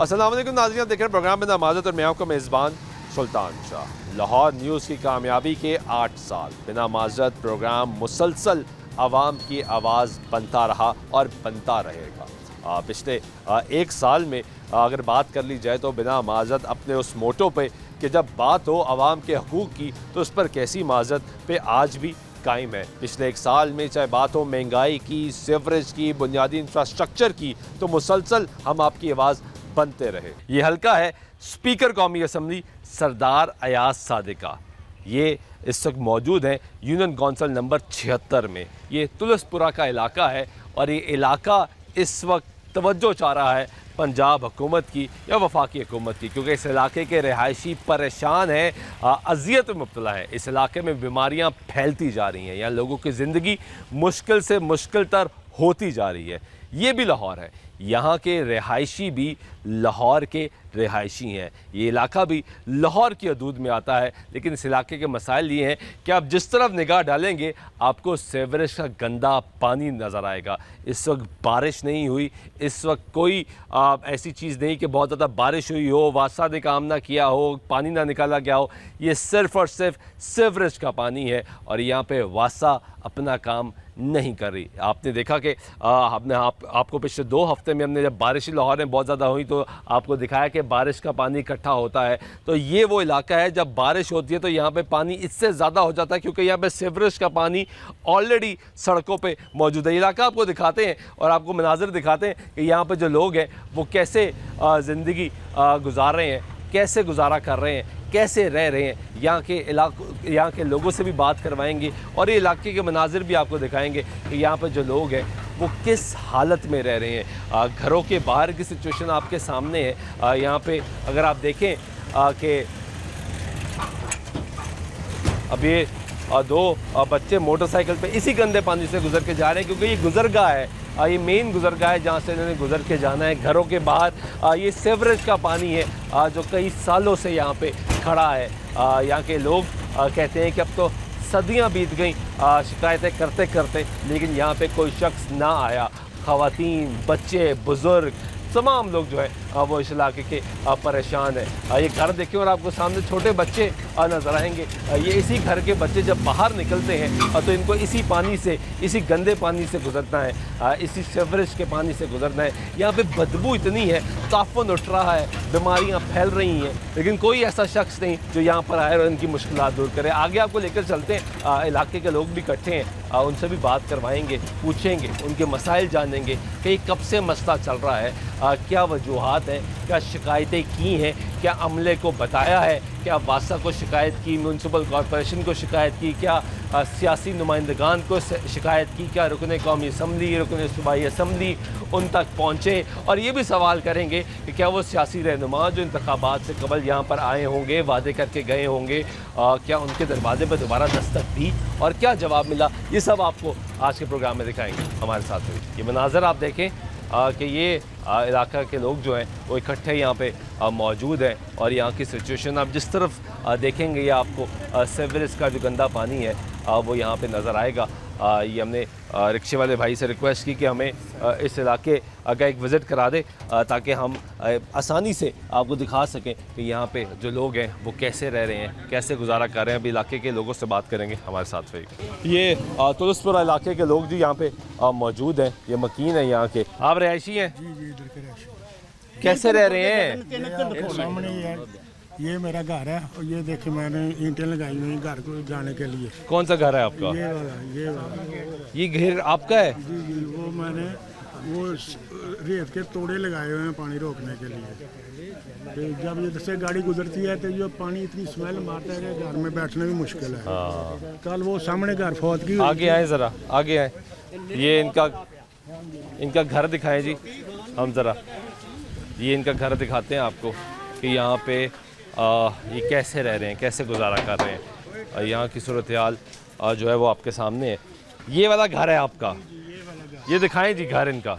अस्सलाम वालेकुम नाज़रीन, आप देख रहे हैं प्रोग्राम में नमाज़त और मैं आपका मेज़बान सुल्तान शाह। लाहौर न्यूज़ की कामयाबी के 8 साल बिना माज़रत प्रोग्राम मुसलसल आवाम की आवाज़ बनता रहा और बनता रहेगा। पिछले 1 साल में अगर बात कर ली जाए तो बिना माज़रत अपने उस मोटो पे कि जब बात हो आवाम के हकूक़ की तो उस पर कैसी माज़रत पे आज भी कायम है। पिछले 1 साल में चाहे बात हो महंगाई की, सीवरेज की, बुनियादी इंफ्रास्ट्रक्चर की, तो मुसलसल हम आपकी आवाज़ बनते रहे। ये हल्का है स्पीकर कौमी असम्बली सरदार अयाज सादिका। ये इस वक्त मौजूद हैं यूनियन कौंसिल नंबर 76 में। ये तुलसपुरा का इलाका है और ये इलाका इस वक्त तवज्जो चाह रहा है पंजाब हुकूमत की या वफाकी हुकूमत की, क्योंकि इस इलाके के रिहायशी परेशान हैं, अजियत में मुब्तला है। इस इलाके में बीमारियां फैलती जा रही हैं, यहाँ लोगों की ज़िंदगी मुश्किल से मुश्किल तर होती जा रही है। ये भी लाहौर है, यहाँ के रिहायशी भी लाहौर के रिहायशी हैं। ये इलाका भी लाहौर की हदूद में आता है, लेकिन इस इलाके के मसाइल ये हैं कि आप जिस तरफ निगाह डालेंगे आपको सीवरेज का गंदा पानी नज़र आएगा। इस वक्त बारिश नहीं हुई, इस वक्त कोई ऐसी चीज़ नहीं कि बहुत ज़्यादा बारिश हुई हो, वासा ने काम ना किया हो, पानी ना निकाला गया हो। ये सिर्फ़ और सिर्फ सीवरेज का पानी है और यहाँ पे वासा अपना काम नहीं कर रही। आपने देखा कि आपको पिछले 2 हफ्ते में हमने जब बारिश लाहौर में बहुत ज़्यादा हुई तो आपको दिखाया कि बारिश का पानी इकट्ठा होता है। तो ये वो इलाका है जब बारिश होती है तो यहाँ पे पानी इससे ज़्यादा हो जाता है, क्योंकि यहाँ पे सीवरेज का पानी ऑलरेडी सड़कों पे मौजूद है। इलाका आपको दिखाते हैं और आपको मनाज़िर दिखाते हैं कि यहाँ पे जो लोग हैं वो कैसे ज़िंदगी गुजार रहे हैं, कैसे गुजारा कर रहे हैं, कैसे रह रहे हैं। यहाँ के लोगों से भी बात करवाएंगे और ये इलाके के मनाजिर भी आपको दिखाएंगे कि यहाँ पर जो लोग हैं वो किस हालत में रह रहे हैं। घरों के बाहर की सिचुएशन आपके सामने है। यहाँ पे अगर आप देखें कि अब ये 2 बच्चे मोटरसाइकिल पे इसी गंदे पानी से गुजर के जा रहे हैं, क्योंकि ये गुजरगाह है, ये मेन गुजरगाह है जहाँ से इन्होंने गुजर के जाना है। घरों के बाहर ये सीवरेज का पानी है जो कई सालों से यहाँ पे खड़ा है। यहाँ के लोग कहते हैं कि अब तो सदियाँ बीत गई शिकायतें करते करते, लेकिन यहाँ पे कोई शख्स ना आया। ख़वातीन, बच्चे, बुज़ुर्ग तमाम लोग जो है वो इस इलाके के परेशान है। ये घर देखिए और आपको सामने छोटे बच्चे नज़र आएंगे। ये इसी घर के बच्चे जब बाहर निकलते हैं तो इनको इसी पानी से, इसी गंदे पानी से गुजरना है, इसी सीवरेज के पानी से गुजरना है। यहाँ पे बदबू इतनी है, ताफ़ुन उठ रहा है, बीमारियाँ फैल रही हैं, लेकिन कोई ऐसा शख्स नहीं जो यहाँ पर आए और इनकी मुश्किलात दूर करे। आगे आपको लेकर चलते हैं, इलाके के लोग भी इकट्ठे हैं, उनसे भी बात करवाएंगे, पूछेंगे, उनके मसाइल जानेंगे कि कब से मसला चल रहा है, क्या वजूहात हैं, क्या शिकायतें की हैं, क्या अमले को बताया है, क्या वासा को शिकायत की, म्यूनसिपल कॉरपोरेशन को शिकायत की, क्या सियासी नुमाइंदगान को शिकायत की, क्या रुकन कौमी असम्बली, रुकन सूबाई असम्बली उन तक पहुँचे। और ये भी सवाल करेंगे कि क्या वो सियासी रहनुमा जो इंतखाबात से कबल यहाँ पर आए होंगे, वादे करके गए होंगे, क्या उनके दरवाजे पर दोबारा दस्तक दी और क्या जवाब मिला। ये सब आपको आज के प्रोग्राम में दिखाएंगे हमारे साथ में। ये मनाज़र आप देखें कि ये इलाका के लोग जो हैं वो इकट्ठे यहाँ पे मौजूद हैं और यहाँ की सिचुएशन आप जिस तरफ देखेंगे ये आपको सीवरेज का जो गंदा पानी है वो यहाँ पे नज़र आएगा। ये हमने रिक्शे वाले भाई से रिक्वेस्ट की कि हमें इस इलाके का एक विज़िट करा दे ताकि हम आसानी से आपको दिखा सकें कि यहाँ पे जो लोग हैं वो कैसे रह रहे हैं, कैसे गुजारा कर रहे हैं। अभी इलाके के लोगों से बात करेंगे हमारे साथ में। ये तुलसपुरा इलाके के लोग जो यहाँ पे मौजूद हैं, ये मकीन है यहाँ के। आप रिहायशी हैं? जी जी, इधर के रिहायशी। कैसे रह रहे हैं? सामने ही है, ये मेरा घर है और ये देखिए मैंने ईंटें लगाई हुई घर को जाने के लिए। कौन सा घर है आपका? ये वाला ये घर आपका है? जी जी, वो मैंने वो रेत के तोड़े लगाए हुए हैं पानी रोकने के लिए। तो जब ये से गाड़ी गुजरती है तो ये पानी इतनी स्मेल मारता है कि घर में बैठना भी मुश्किल है। कल वो सामने घर फौत की। आगे आए ज़रा, आगे आए। ये इनका घर दिखाएं जी हम ज़रा। ये इनका घर दिखाते हैं आपको कि यहाँ पे ये कैसे रह रहे हैं, कैसे गुजारा कर रहे हैं। यहाँ की सूरत हाल जो है वो आपके सामने है। ये वाला घर है आपका? ये दिखाएं जी घर इनका।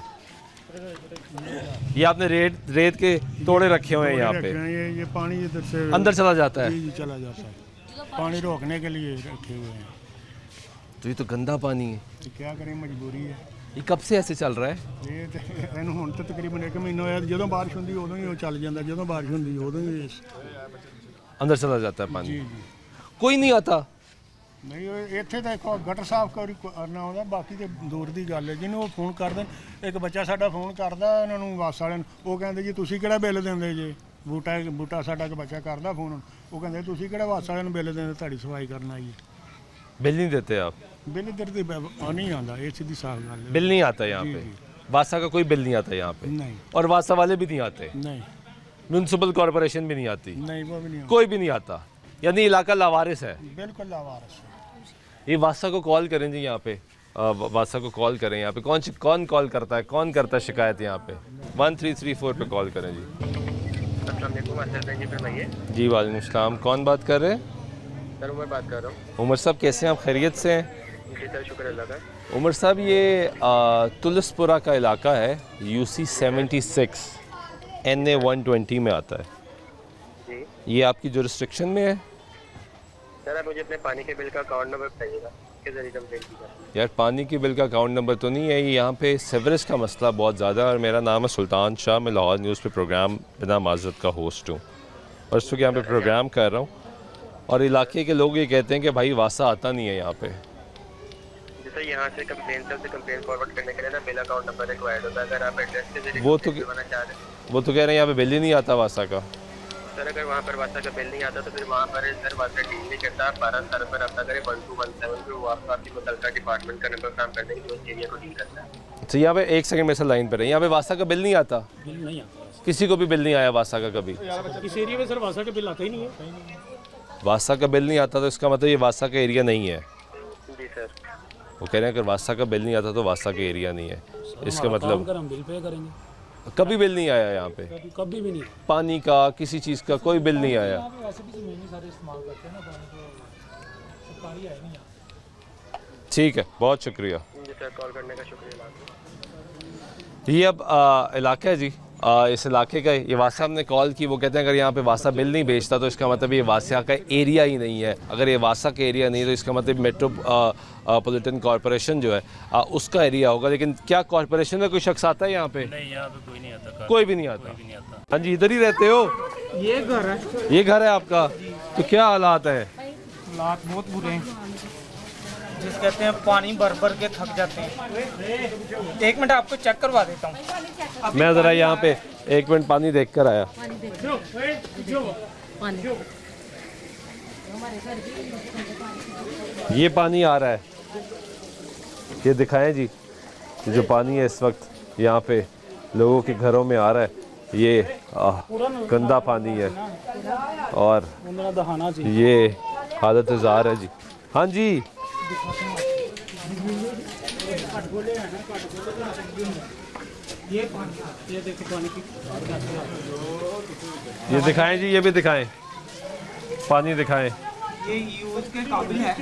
ये आपने रेत के तोड़े रखे हुए हैं यहाँ पे। ये पानी इधर से अंदर चला जाता है? जी चला जाता है, पानी रोकने के लिए रखे हुए हैं। तो ये तो गंदा पानी है। तो क्या करें, मजबूरी है। ये कब से ऐसे चल रहा है? ਇਹ ਤੇ ਇਹਨੂੰ ਹੁਣ ਤਾਂ ਤਕਰੀਬਨ 1 ਮਹੀਨਾ ਹੋਇਆ ਜਦੋਂ ਬਾਰਿਸ਼ ਹੁੰਦੀ ਉਦੋਂ ਹੀ ਉਹ ਚੱਲ ਜਾਂਦਾ ਜਦੋਂ ਬਾਰਿਸ਼ ਹੁੰਦੀ ਉਦੋਂ ਹੀ अंदर चला जाता है पानी? ਜੀ ਜੀ कोई नहीं आता? ਨਹੀਂ ਉਹ ਇੱਥੇ ਤਾਂ ਇੱਕ ਗਟਰ ਸਾਫ਼ ਕਰਨਾ ਆਉਂਦਾ ਬਾਕੀ ਤੇ ਦੂਰ ਦੀ ਗੱਲ ਹੈ ਜਿਹਨੂੰ ਉਹ ਫੋਨ ਕਰ ਦੇਣ ਇੱਕ ਬੱਚਾ ਸਾਡਾ ਫੋਨ ਕਰਦਾ ਉਹਨਾਂ ਨੂੰ ਵਾਸ ਵਾਲਿਆਂ ਨੂੰ ਉਹ ਕਹਿੰਦੇ ਜੀ ਤੁਸੀਂ ਕਿਹੜਾ ਬਿੱਲ ਦਿੰਦੇ ਜੇ ਬੂਟਾ ਸਾਡਾ ਇੱਕ ਬੱਚਾ ਕਰਦਾ ਫੋਨ ਉਹ ਕਹਿੰਦੇ ਤੁਸੀਂ ਕਿਹੜਾ ਵਾਸ ਵਾਲਿਆਂ ਨੂੰ ਬਿੱਲ ਦਿੰਦੇ ਤੁਹਾਡੀ ਸਫਾਈ ਕਰਨ ਆਈਏ बिल नहीं देते आप? ਬਿੱਲ ਇੱਧਰ ਤੇ ਨਹੀਂ ਆਉਂਦਾ ਇਹ ਸਿੱਧੀ ਸਾਫ਼ ਗੱਲ ਹੈ बिल नहीं आता यहाँ जी, पे? जी। वासा का कोई बिल नहीं आता यहाँ पे? नहीं और वासा वाले भी नहीं आते? नहीं म्यूनसिपल कॉरपोरेशन भी नहीं आती? नहीं वो भी नहीं आਉਂਦਾ कोई भी नहीं आता? यानी इलाका लावारिस है? बिल्कुल लावारिस है ये वासा को कॉल करें जी यहाँ पे, वासा को कॉल करें यहाँ पे। कौन कॉल करता है, कौन करता है शिकायत यहाँ पे? 1334 पे कॉल करें जी। जी वालेकुम अस्सलाम, कौन बात कर रहे हैं? सर उमर बात कर रहा हूँ। उमर साहब कैसे हैं आप, खैरियत से हैं? जी सर शुक्र अल्लाह का। उमर साहब ये तुलसपुरा का इलाका है, UC 76 NA 120 में आता है। जी ये आपकी जुरिस्डिक्शन में है? सर आप मुझे अपने पानी के बिल का अकाउंट नंबर बताइएगा, किस जरिए कंप्लेंट की जाती यार पानी के बिल का अकाउंट नंबर तो नहीं है, ये यहाँ पे सेवरेज का मसला बहुत ज़्यादा है। और मेरा नाम है सुल्तान शाह, मैं लाहौर न्यूज़ पे प्रोग्राम बिना माजरत का होस्ट हूँ और इस वक्त यहाँ पे प्रोग्राम कर रहा हूँ। और इलाके के लोग ये कहते हैं कि भाई वासा आता नहीं है यहाँ पे। जैसे यहाँ से कंप्लेंट फॉरवर्ड करने के लिए ना बिल अकाउंट नंबर रिक्वायर्ड होता है। अगर आप एड्रेस के जरिए वो तो बनवाना चाह रहे हैं, वो तो कह रहे हैं यहाँ पे बिल ही नहीं आता वासा का। सर अगर वहाँ पर वासा का बिल नहीं आता तो फिर वहाँ पर सर वासा डील नहीं करता। 12 सर पर रब्ता करें 1217 पे, वो आपकी मुतलका डिपार्टमेंट का नंबर काम करने के लिए उस एरिया को डील करता है। तो यहाँ पे एक सेकंड मेरे से लाइन पर है, यहाँ पे वासा का बिल नहीं आता? बिल नहीं आता किसी को भी बिल नहीं आया वासा का कभी? इस एरिया में सर वासा का बिल आता ही नहीं है। वासा का बिल नहीं आता तो इसका मतलब ये वासा का एरिया नहीं है? जी सर वो कह रहे हैं अगर वासा का बिल नहीं आता तो वासा का एरिया नहीं है, इसका मतलब हम बिल पे करेंगे। कभी बिल नहीं आया यहाँ पे? कभी भी नहीं। पानी का किसी चीज़ का कोई बिल नहीं आया? वैसे भी ज़मीनी सारे इस्तेमाल करते हैं ना पानी को, सरकारी है नहीं। ठीक है, बहुत शुक्रिया। जी सर कॉल करने का शुक्रिया। ये अब इलाका है जी, इस इलाके का ये वासा हमने कॉल की, वो कहते हैं अगर यहाँ पे वासा बिल नहीं बेचता तो इसका मतलब ये वासा का एरिया ही नहीं है। अगर ये वासा का एरिया नहीं तो इसका मतलब मेट्रोपॉलिटन कॉरपोरेशन जो है उसका एरिया होगा। लेकिन क्या कॉरपोरेशन में कोई शख्स आता है यहाँ पे? नहीं, यहाँ पे कोई नहीं आता। कोई भी नहीं आता? हाँ जी, इधर ही रहते हो? ये घर है। ये घर है आपका? तो क्या हालात है? हालात बहुत बुरे हैं, जिस कहते हैं पानी भर भर के थक जाते हैं। 1 मिनट आपको चेक करवा देता हूँ। मैं ज़रा यहाँ पे 1 मिनट पानी देख कर आया। ये पानी आ रहा है, ये दिखाएं जी, जो पानी है इस वक्त यहाँ पे लोगों के घरों में आ रहा है, ये गंदा पानी है और ये हालत ज़ार है जी। हाँ जी, ये देखो पानी की, ये दिखाएं जी, ये भी दिखाएं, पानी दिखाएं। ये यूज के काबिल है,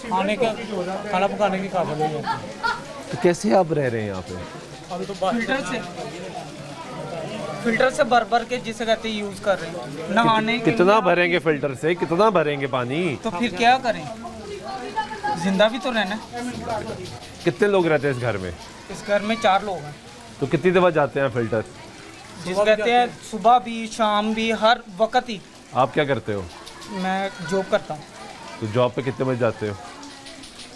खाने का खाना पकाने के काबिल नहीं है। तो कैसे आप रह रहे हैं यहाँ पे? हम तो फिल्टर से भर भर के जिसे कहते हैं यूज कर रहे हैं नहाने के। कितना भरेंगे फिल्टर से, कितना भरेंगे पानी? तो फिर क्या करें, जिंदा भी तो रहना है। कितने लोग रहते हैं इस घर में? इस घर में 4 लोग हैं। तो कितनी दफ़ा जाते हैं फिल्टर? जिस कहते हैं सुबह भी शाम भी हर वक्त ही। आप क्या करते हो? मैं जॉब करता हूँ। तो जॉब पे कितने बजे जाते हो?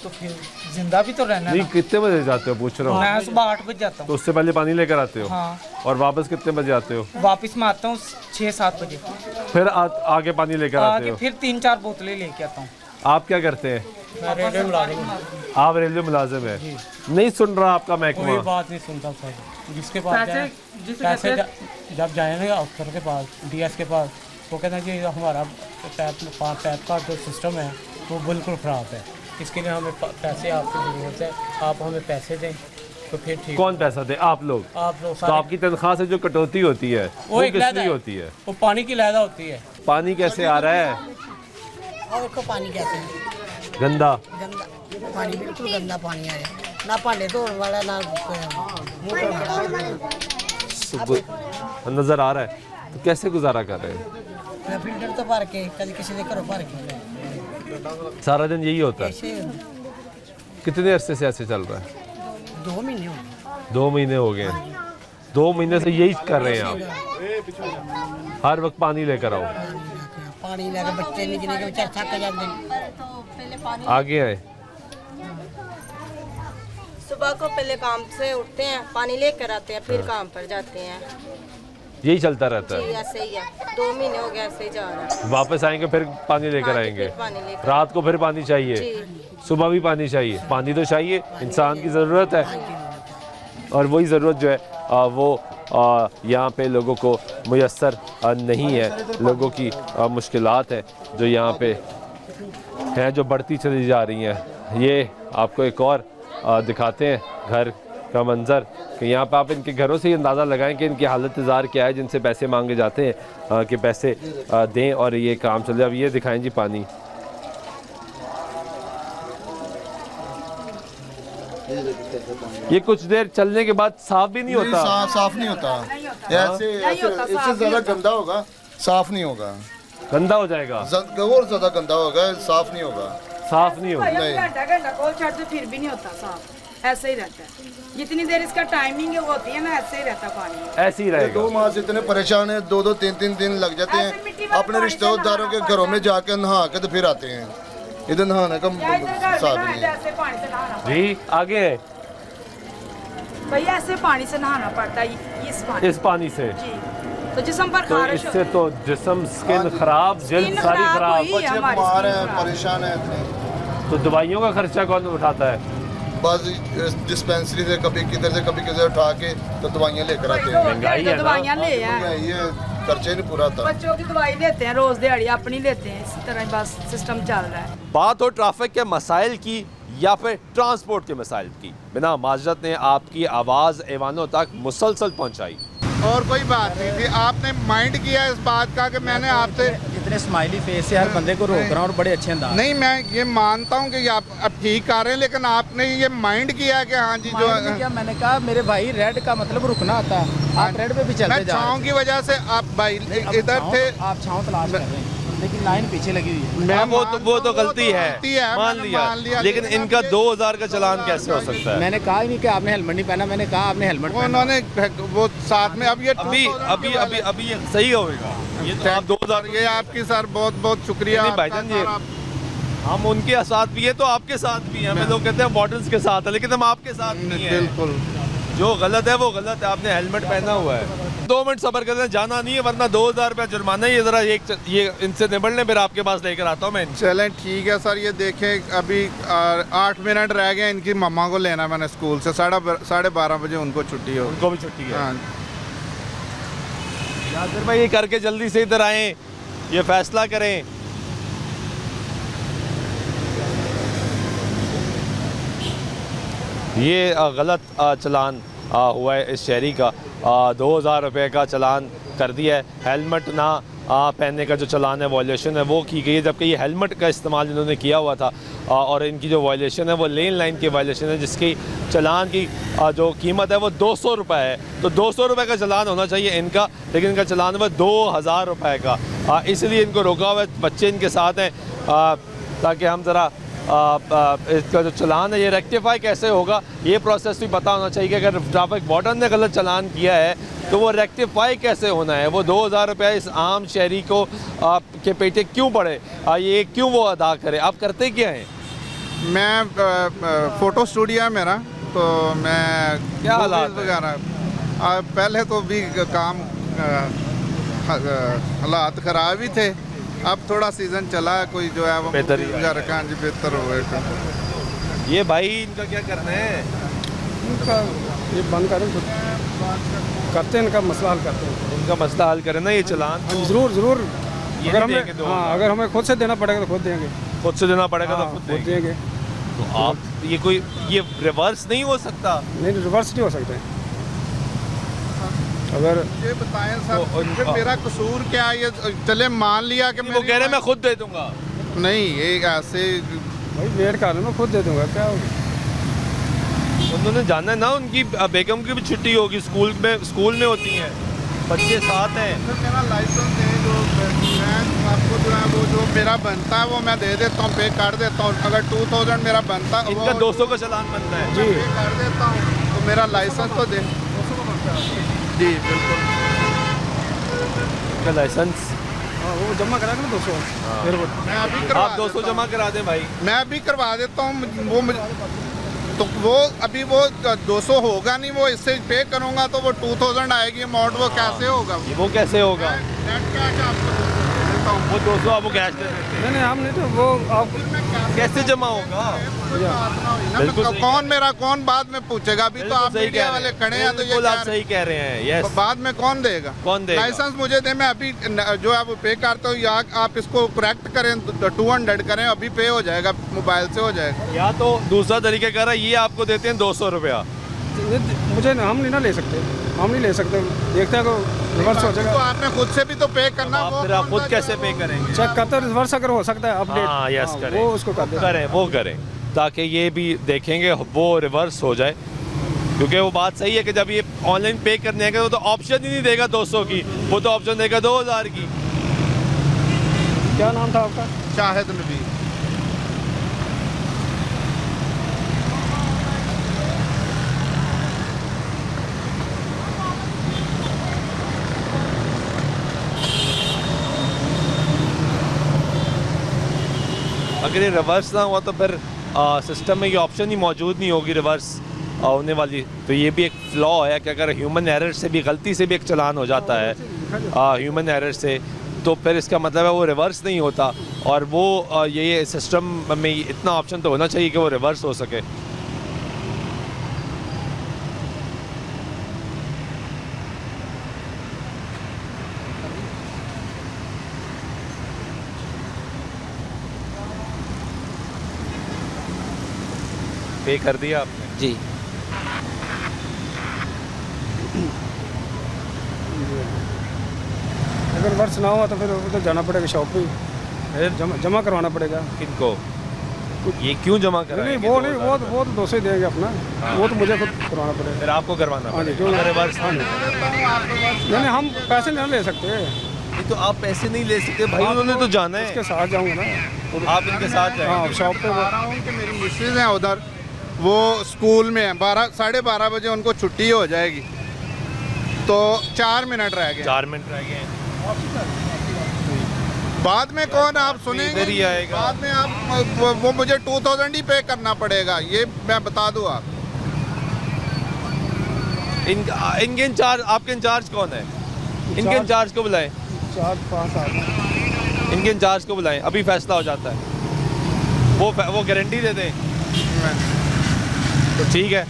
तो फिर जिंदा भी तो रहना है नहीं, ना। कितने बजे जाते हो पूछ रहा हूँ। मैं सुबह 8 बजे जाता हूँ। तो उससे पहले पानी लेकर आते हो? हाँ। और वापस कितने बजे आते हो? वापस मैं आता हूँ 6-7 बजे। फिर आगे पानी लेकर आते आगे हो? फिर 3-4 बोतलें लेके आता हूँ। आप क्या करते हैं? मैं रेलवे मुलाजिम हूँ। आप रेलवे मुलाजिम है? नहीं सुन रहा आपका कोई महकमा? बात नहीं सुनता सर। जिसके पास जाए, पैसे जब जाएंगे अफसर के पास, DS के पास, वो कहते हैं कि हमारा टैप का जो सिस्टम है वो बिल्कुल ख़राब है, इसके लिए हमें पैसे आपकी ज़रूरत है, आप हमें पैसे दें तो फिर ठीक। कौन पैसा दे? आप लोग? तो तो आपकी तनख्वाह से जो कटौती होती है वो एक किस लहदा लिए है। होती है? वो पानी की लहदा होती है। पानी कैसे आ रहा है? और को पानी कहते हैं गंदा। गंदा पानी, बिल्कुल गंदा पानी आ रहा है। ना भांडे धोने वाला ना मुंह धोने वाला। नज़र आ रहा है, तो कैसे गुजारा कर रहे हैं? मैं फिल्टर तो भर के कभी किसी के घरों भर के सारा दिन यही होता है? ऐसे कितने अरसे से ऐसे चल रहा है? 2 महीने हो गए। 2 महीने हो गए। 2 महीने से यही कर रहे हैं आप, हर वक्त पानी लेकर आओ। पानी लेकर बच्चे निकले के बेचारे थक जाते हैं। आगे आए। सुबह को पहले काम से उठते हैं, पानी लेकर आते हैं, फिर काम पर जाते हैं। यही चलता रहता जी है। ऐसे ही है, 2 महीने हो गए ऐसे ही जा रहा है। वापस आएंगे फिर पानी लेकर हाँ जी, आएंगे। फिर पानी लेकर। रात को फिर पानी चाहिए, जी। सुबह भी पानी चाहिए। पानी तो चाहिए, इंसान की ज़रूरत है, और वही ज़रूरत जो है वो यहाँ पे लोगों को मुयस्सर नहीं है। लोगों की मुश्किलात है जो यहाँ पे हैं, जो बढ़ती चली जा रही हैं। ये आपको एक और दिखाते हैं घर का मंज़र कि यहाँ पे आप इनके घरों से ही अंदाज़ा लगाएं कि इनकी हालत ज़ार क्या है, जिनसे पैसे मांगे जाते हैं कि पैसे दें और ये काम चले। अब ये दिखाएं जी पानी। ये कुछ देर चलने के बाद साफ भी नहीं होता। साफ नहीं होता, ऐसे इससे ज़्यादा गंदा होगा, साफ नहीं होगा, गंदा हो जाएगा, और ज़्यादा गंदा होगा, साफ नहीं होगा। साफ नहीं होगा। घंटा खोल छाड़ते फिर भी नहीं होता साफ, ऐसे ही रहता है। जितनी देर इसका टाइमिंग होती है ना, ऐसे ही रहता पानी, ऐसे ही रहेगा। 2 माह से इतने परेशान है, 2-2, 3-3 दिन लग जाते हैं अपने रिश्तेदारों के घरों में जाके नहा के तो फिर आते हैं। इधर नहाने का साफ नहीं है। ऐसे पानी से नहाना, जी आगे है, भैया ऐसे पानी से नहाना पड़ता है, इस पानी से। जी, तो जिस्म पर तो खारिश इससे तो जिस्म, स्किन खराब, जल्द सारी खराब। हुई है, बच्चे हमारी बीमार स्किन हैं, खराब। परेशान हैं। तो दवाइयों का खर्चा कौन उठाता है? बस डिस्पेंसरी से कभी किधर उठा के तो दवाइयाँ लेकर आते हैं। महंगाई है ना। दवाइयाँ ले आए, ये खर्चे नहीं पूरा था। बच्चों की दवाई लेते हैं, रोज दिहाड़ी अपनी लेते हैं, इसी तरह बस सिस्टम चल रहा है। बात हो ट्रैफिक के मसाइल की या फिर ट्रांसपोर्ट के मसाइल की, बिना माजरत ने आपकी आवाज़ ऐवानों तक मुसलसल पहुंचाई। और कोई बात नहीं थी, आपने माइंड किया इस बात का कि मैंने आपसे इतने स्माइली फेस से हर बंदे को रोक रहा हूँ और बड़े अच्छे अंदाज। नहीं, मैं ये मानता हूँ कि आप अब ठीक कर रहे हैं, लेकिन आपने ये माइंड किया कि हाँ जी जो क्या मैंने कहा मेरे भाई रेड का मतलब रुकना आता है, आप रेड पे भी चलते जा रहे हैं। छाँव की वजह से आप भाई इधर थे, आप छाँव तलाश कर रहे हैं, लेकिन लाइन पीछे लगी हुई है। मैं वो तो गलती है, मान लिया, लेकिन इनका 2000 का चालान कैसे हो सकता है? मैंने कहा ही नहीं कि आपने हेलमेट नहीं पहना, मैंने कहा आपने हेलमेट पहना। उन्होंने वो साथ में अब ये अभी ये सही होगा। ये तो आप 2000, ये आपकी सर बहुत बहुत शुक्रिया। नहीं भाईजान जी, हम उनके साथ भी है तो आपके साथ भी है। हमें लोग कहते हैं मॉडल्स के साथ है, लेकिन हम आपके साथ नहीं है। बिल्कुल, जो गलत है वो गलत है। आपने हेलमेट पहना हुआ है। 2 मिनट सब्र करते हैं, जाना नहीं है, वरना 2000 रुपया जुर्माना। ये जरा ये इनसे निबड़ लें, फिर आपके पास लेकर आता हूँ मैं। चलें ठीक है सर। ये देखें अभी 8 मिनट रह गए, इनकी मम्मा को लेना मैंने स्कूल से। 12:30 बजे उनको छुट्टी हो। उनको भी छुट्टी है। हाँ, यासिर भाई ये करके जल्दी से इधर आएँ, ये फैसला करें। ये गलत चलान हुआ है इस शहरी का। 2000 रुपये का चलान कर दिया है। हेलमेट ना पहनने का जो चलान है, वॉयलेशन है, वो की गई है, जबकि ये हेलमेट का इस्तेमाल इन्होंने किया हुआ था। और इनकी जो वॉयलेशन है वो लेन लाइन की वॉयलेशन है, जिसकी चलान की जो कीमत है वो 200 रुपये है। तो 200 रुपये का चलान होना चाहिए इनका, लेकिन इनका चलान हुआ 2000 रुपये का। इसलिए इनको रोका हुआ है। बच्चे इनके साथ हैं, ताकि हम ज़रा इसका जो चलान है ये रेक्टिफाई कैसे होगा, ये प्रोसेस भी पता होना चाहिए कि अगर ट्रैफिक वार्डन ने गलत चलान किया है तो वो रेक्टिफाई कैसे होना है। वो 2000 रुपये इस आम शहरी को के पेटे क्यों पड़े, ये क्यों वो अदा करे? आप करते क्या हैं? मैं फ़ोटो स्टूडियो है मेरा, तो मैं क्या हालात वगैरह पहले तो भी काम हालात ख़राब ही थे। अब थोड़ा सीज़न चला, कोई जो है वो बेहतर जी बेहतर हो गए। ये भाई इनका क्या करना है? इनका ये बंद करें, करते हैं, इनका मसला हल करते हैं। उनका मसला हल करें ना, ये चलान। ज़रूर ज़रूर। ये अगर नहीं हमें देंगे अगर हमें खुद से देना पड़ेगा तो खुद देंगे। खुद से देना पड़ेगा तो खुद खुद देंगे। देंगे। तो आप ये रिवर्स नहीं हो सकता? नहीं, रिवर्स नहीं हो सकते। अगर ये बताएं सर कि मेरा कसूर क्या है? ये चले मान लिया कि वो कह रहे मैं खुद दे दूंगा। नहीं, ये ऐसे भाई वेट कर लो, मैं खुद दे दूंगा, क्या होगा? उन्होंने जाना है ना, उनकी बेगम की भी छुट्टी होगी, स्कूल में होती हैं, बच्चे साथ हैं। सर मेरा लाइसेंस है, जो मैं आपको जो है वो जो मेरा बनता है वो मैं दे देता हूँ, पे कर देता हूँ। अगर 2000 मेरा बनता है, इनका 200 का चालान बनता है जी, पे कर देता हूँ। मेरा लाइसेंस तो दे। जी बिल्कुल। का लाइसेंस वो जमा करा ना 200 मैं अभी आप 200 जमा करा दें भाई। मैं अभी करवा देता हूँ। तो वो अभी वो 200 होगा नहीं, वो इससे पे करूँगा तो वो 2000 आएगी अमाउंट, वो कैसे होगा? वो कैसे होगा? नेट कैश आपको वो 200 आपको कैश दे देते हैं। नहीं हम नहीं तो वो आप कैसे जमा होगा? बिल्कुल सही। कौन बाद में पूछेगा? अभी तो आप सही मीडिया कह वाले रहे हैं। खड़े हैं तो ये बिल्कुल आप सही कह रहे हैं। यस। बाद में कौन देगा? कौन देगा? लाइसेंस मुझे दे, मैं अभी जो आप पे करते हो, या आप इसको करेक्ट करें 200 करें, अभी पे हो जाएगा, मोबाइल से हो जाएगा। या तो दूसरा तरीका कर रहा है, ये आपको देते हैं 200 रुपया। मुझे हम नहीं ना ले सकते, हम नहीं ले सकते, देखते हैं रिवर्स हो जाएगा। तो आपने खुद से भी तो पे करना। आप फिर आप खुद कैसे पे करेंगे? चेक करते रिवर्स अगर हो सकता है अपडेट। हाँ यस करें, वो उसको कर दें। करें, वो करें ताकि ये भी देखेंगे वो रिवर्स हो जाए। क्योंकि वो बात सही है कि जब ये ऑनलाइन पे करने का तो ऑप्शन ही नहीं देगा 200 की, वो तो ऑप्शन देगा 2000 की। क्या नाम था आपका? शाहिद नबी। अगर ये रिवर्स ना हुआ तो फिर सिस्टम में ये ऑप्शन ही मौजूद नहीं होगी रिवर्स होने वाली। तो ये भी एक फ्लॉ है कि अगर ह्यूमन एरर से भी, गलती से भी एक चलान हो जाता है ह्यूमन एरर से, तो फिर इसका मतलब है वो रिवर्स नहीं होता। और वो ये सिस्टम में इतना ऑप्शन तो होना चाहिए कि वो रिवर्स हो सके। पे कर दिया आपने? जी। अगर रिवर्स ना हुआ तो फिर तो जाना पड़ेगा शॉप पे, जमा करवाना पड़ेगा। किनको? ये क्यों जमा कराएंगे? नहीं वो नहीं, वो तो 200 ही देंगे अपना। वो तो मुझे खुद करवाना पड़ेगा। फिर आपको करवाना हाँ जी, पड़ेगा। जो रिवर्स नहीं हम पैसे नहीं ले सकते। नहीं तो आप पैसे नहीं ले सकते भाई, उन्होंने तो जाना है। इसके साथ जाऊँगा ना। आप इनके साथ जाएंगे। हाँ शॉप पे। मेरी मिसेज हैं उधर, वो स्कूल में हैं, 12:30 बजे उनको छुट्टी हो जाएगी, तो 4 मिनट रह गए। 4 मिनट रह गए हैं। बाद में कौन आप सुनेंगे? इधर ही आएगा। बाद में आप वो मुझे 2000 ही पे करना पड़ेगा, ये मैं बता दूँ आप। इनके इंचार्ज, आपके इंचार्ज कौन है? इनके इंचार्ज को बुलाएं। 4-5 आदमी। इनके इंचार्ज को बुलाएं, अभी फैसला हो जाता है। वो गारंटी दे दें तो ठीक है।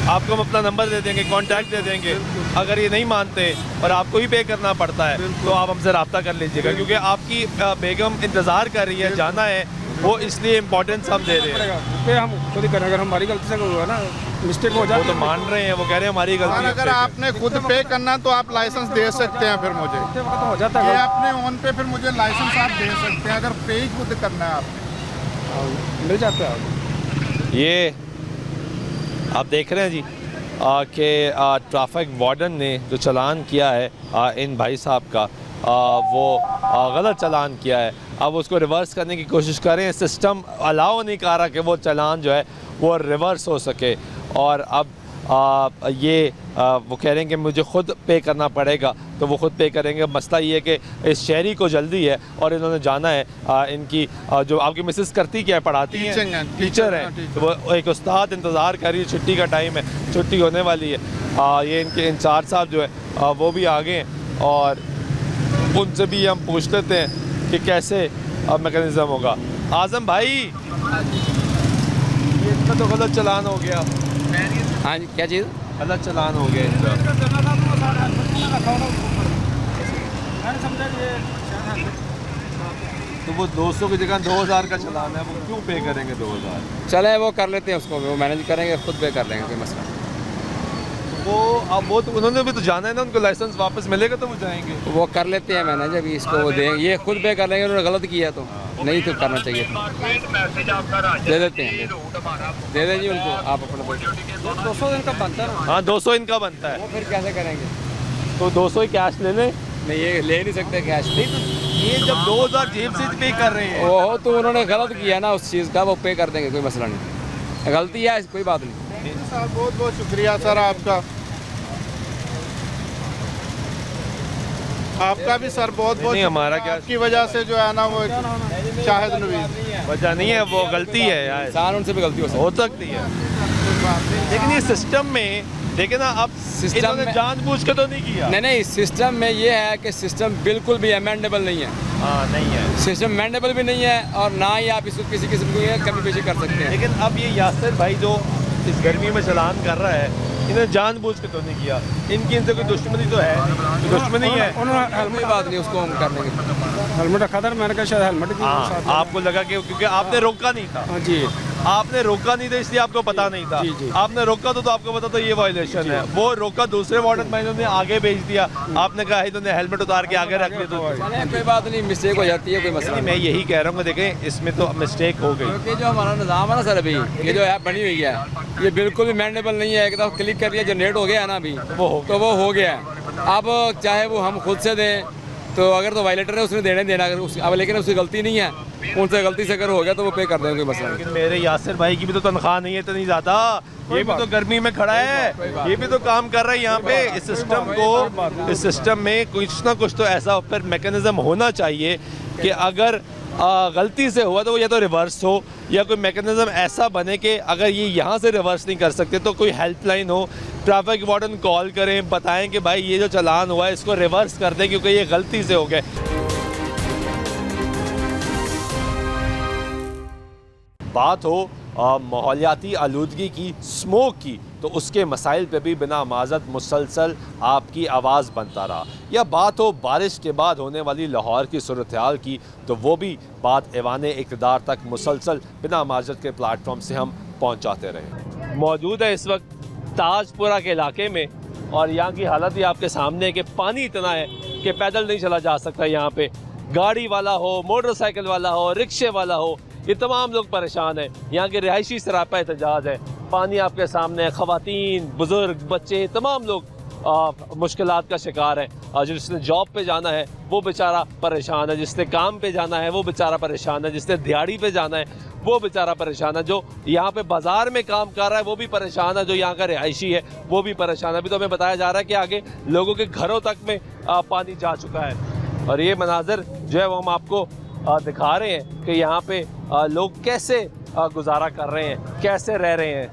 आपको हम अपना नंबर दे देंगे, कांटेक्ट दे देंगे। अगर ये नहीं मानते और आपको ही पे करना पड़ता है तो आप हमसे रब्ता कर लीजिएगा, क्योंकि आपकी बेगम इंतज़ार कर रही है, जाना है, वो इसलिए इम्पोर्टेंस हम दे रहे हैं। पे हम खुद ही करें, अगर हमारी गलती से हुआ ना, मिस्टेक हो जाए। वो तो मान रहे हैं, वो कह रहे हैं हमारी गलती है। अगर आपने खुद पे करना तो आप लाइसेंस दे सकते हैं फिर मुझे। हो जाता ये है अपने ऑन पे फिर मुझे लाइसेंस आप दे सकते हैं, अगर पे ही खुद करना है आपने। मिल जाता है। ये आप देख रहे हैं जी कि ट्रैफिक वार्डन ने जो चालान किया है इन भाई साहब का, वो गलत चालान किया है। अब उसको रिवर्स करने की कोशिश करें, सिस्टम अलाउ नहीं कर रहा कि वो चालान जो है वो रिवर्स हो सके। और अब वो कह रहे हैं कि मुझे ख़ुद पे करना पड़ेगा, तो वो ख़ुद पे करेंगे। मसला ये है कि इस शहरी को जल्दी है और इन्होंने जाना है। इनकी जो आपकी मिसेस करती क्या है, पढ़ाती हैं, टीचर हैं, तो वो एक उस्ताद इंतज़ार कर रही है, छुट्टी का टाइम है, छुट्टी होने वाली है। ये इनके इंचार्ज साहब जो है वो भी आ गए हैं और उनसे भी हम पूछ लेते हैं कि कैसे मैकेनिज़्म होगा। आज़म भाई, ये इनका तो गलत चालान हो गया। हाँ जी, क्या चीज़? गलत चालान हो गया इनका। तो वो 200 की जगह 2000 का चालान है, वो क्यों पे करेंगे 2000? चले वो कर लेते हैं, उसको वो मैनेज करेंगे, खुद पे कर लेंगे, कोई मसला नहीं। वो तो उन्होंने भी तो जाना है ना, उनको लाइसेंस वापस मिलेगा तो वो जाएंगे। वो कर लेते हैं मैनेज, अभी इसको वो देंगे, ये खुद पे कर लेंगे। उन्होंने गलत किया तो नहीं तो करना चाहिए था। दे देते हैं, दे दें जी उनको आप अपना। 200 इनका बनता है। हाँ 200 इनका बनता है। वो फिर कैसे करेंगे? तो 200 ही कैश ले लें। नहीं ये ले नहीं सकते कैश। नहीं तो ये जब 2000 जेब से पे कर रहे हैं, वो तो उन्होंने गलत किया ना उस चीज़ का, वो पे कर देंगे, कोई मसला नहीं। गलती है, कोई बात नहीं। सर बहुत बहुत शुक्रिया सर आपका भी सर बहुत बहुत नहीं, हमारा क्या, आपकी वजह से जो है ना वो शाहिद नवीद वजह नहीं है, वो गलती है यार, इंसान उनसे भी गलती हो सकती है। लेकिन ये सिस्टम में देखे ना, अब इन्होंने जानबूझ के तो नहीं किया। नहीं, सिस्टम में ये है कि सिस्टम बिल्कुल भी अमेंडेबल नहीं है। हाँ, नहीं है सिस्टम अमेंडेबल भी नहीं है, और ना ही आप इसको किसी किस्म की कमी पेशी कर सकते हैं। लेकिन अब ये यासिर भाई जो इस गर्मी में चलान कर रहा है, इन्होंने जानबूझ के तो नहीं किया, इनकी इनसे कोई दुश्मनी तो है, दुश्मनी है, कोई बात नहीं, उसको हम कर लेंगे। हेलमेट रखा था, मैंने कहा शायद हेलमेट हाँ, आपको लगा कि क्योंकि आपने रोका नहीं था। जी, आपने रोका नहीं था इसलिए आपको पता नहीं था। आपने रोका तो आपको पता था ये वायलेशन है। वो रोका दूसरे वार्डन मैनेजर ने आगे भेज दिया, आपने कहा इन्होंने हेलमेट उतार के आगे रख दिया। तो कोई बात नहीं, मिस्टेक हो जाती है, कोई मसला नहीं। मैं यही कह रहा हूँ, देखें इसमें तो मिस्टेक हो गई, क्योंकि जो हमारा निज़ाम है ना सर, अभी ये जो ऐप बनी हुई है ये बिल्कुल भी मैंडेबल नहीं है। एकदम क्लिक कर लिया, जनरेट हो गया है ना अभी, वो हो गया है। अब चाहे वो हम खुद से दें, तो अगर तो वायलेटर है उसने देना, अगर अब लेकिन उसकी गलती नहीं है, उनसे गलती से अगर हो गया तो वो पे कर देंगे, कोई मसला नहीं। लेकिन मेरे यासिर भाई की भी तो तनख्वाह नहीं है इतनी ज़्यादा, ये भी तो गर्मी में खड़ा है, ये भी तो काम कर रहा है यहाँ पे। इस सिस्टम में कुछ ना कुछ तो ऐसा फिर मैकेनिज्म होना चाहिए कि अगर गलती से हुआ तो या तो रिवर्स हो, या कोई मैकेनिज्म ऐसा बने कि अगर ये यहाँ से रिवर्स नहीं कर सकते तो कोई हेल्पलाइन हो, ट्रैफिक वार्डन कॉल करें, बताएं कि भाई ये जो चालान हुआ है इसको रिवर्स कर दें क्योंकि ये गलती से हो गए। बात हो माहौलियाती आलूदगी की, स्मोक की, तो उसके मसाइल पे भी बिना माज़त मुसलसल आपकी आवाज़ बनता रहा। या बात हो बारिश के बाद होने वाली लाहौर की सूरत हाल की, तो वो भी बात ऐवाने इक़्तिदार तक मुसलसल बिना माज़त के प्लेटफॉर्म से हम पहुँचाते रहे। मौजूद है इस वक्त ताजपुरा के इलाके में, और यहाँ की हालत भी आपके सामने है कि पानी इतना है कि पैदल नहीं चला जा सकता। यहाँ पे गाड़ी वाला हो, मोटरसाइकिल वाला हो, रिक्शे वाला हो, ये तमाम लोग परेशान हैं। यहाँ के रिहायशी सरापा एहतजाज है, पानी आपके सामने है, ख़वातीन, बुज़ुर्ग, बच्चे, तमाम लोग मुश्किलात का शिकार हैं। जिसने जॉब पे जाना है वो बेचारा परेशान है, जिसने काम पे जाना है वो बेचारा परेशान है, जिसने दिहाड़ी पे जाना है वो बेचारा परेशान है, जो यहाँ पे बाज़ार में काम कर रहा है वो भी परेशान है, जो यहाँ का रिहायशी है वो भी परेशान है। अभी तो हमें बताया जा रहा है कि आगे लोगों के घरों तक में पानी जा चुका है। और ये मनाज़र जो है वो हम आपको दिखा रहे हैं कि यहाँ पे लोग कैसे गुजारा कर रहे हैं, कैसे रह रहे हैं।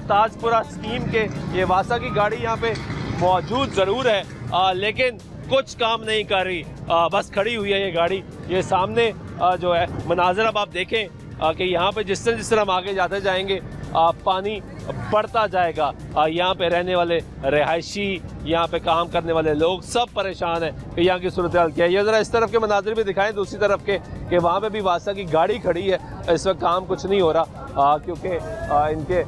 ताजपुरा स्कीम के ये वासा की गाड़ी यहाँ पे मौजूद ज़रूर है, लेकिन कुछ काम नहीं कर रही, बस खड़ी हुई है ये गाड़ी। ये सामने जो है मनाज़र अब आप देखें कि यहाँ पे जिस तरह हम आगे जाते जाएंगे पानी बढ़ता जाएगा। यहाँ पे रहने वाले रिहायशी, यहाँ पे काम करने वाले लोग सब परेशान हैं कि यहाँ की सूरत हाल क्या है। ये ज़रा इस तरफ के मनाज़िर भी दिखाएं, दूसरी तरफ के, कि वहाँ पे भी वासा की गाड़ी खड़ी है, इस वक्त काम कुछ नहीं हो रहा क्योंकि इनके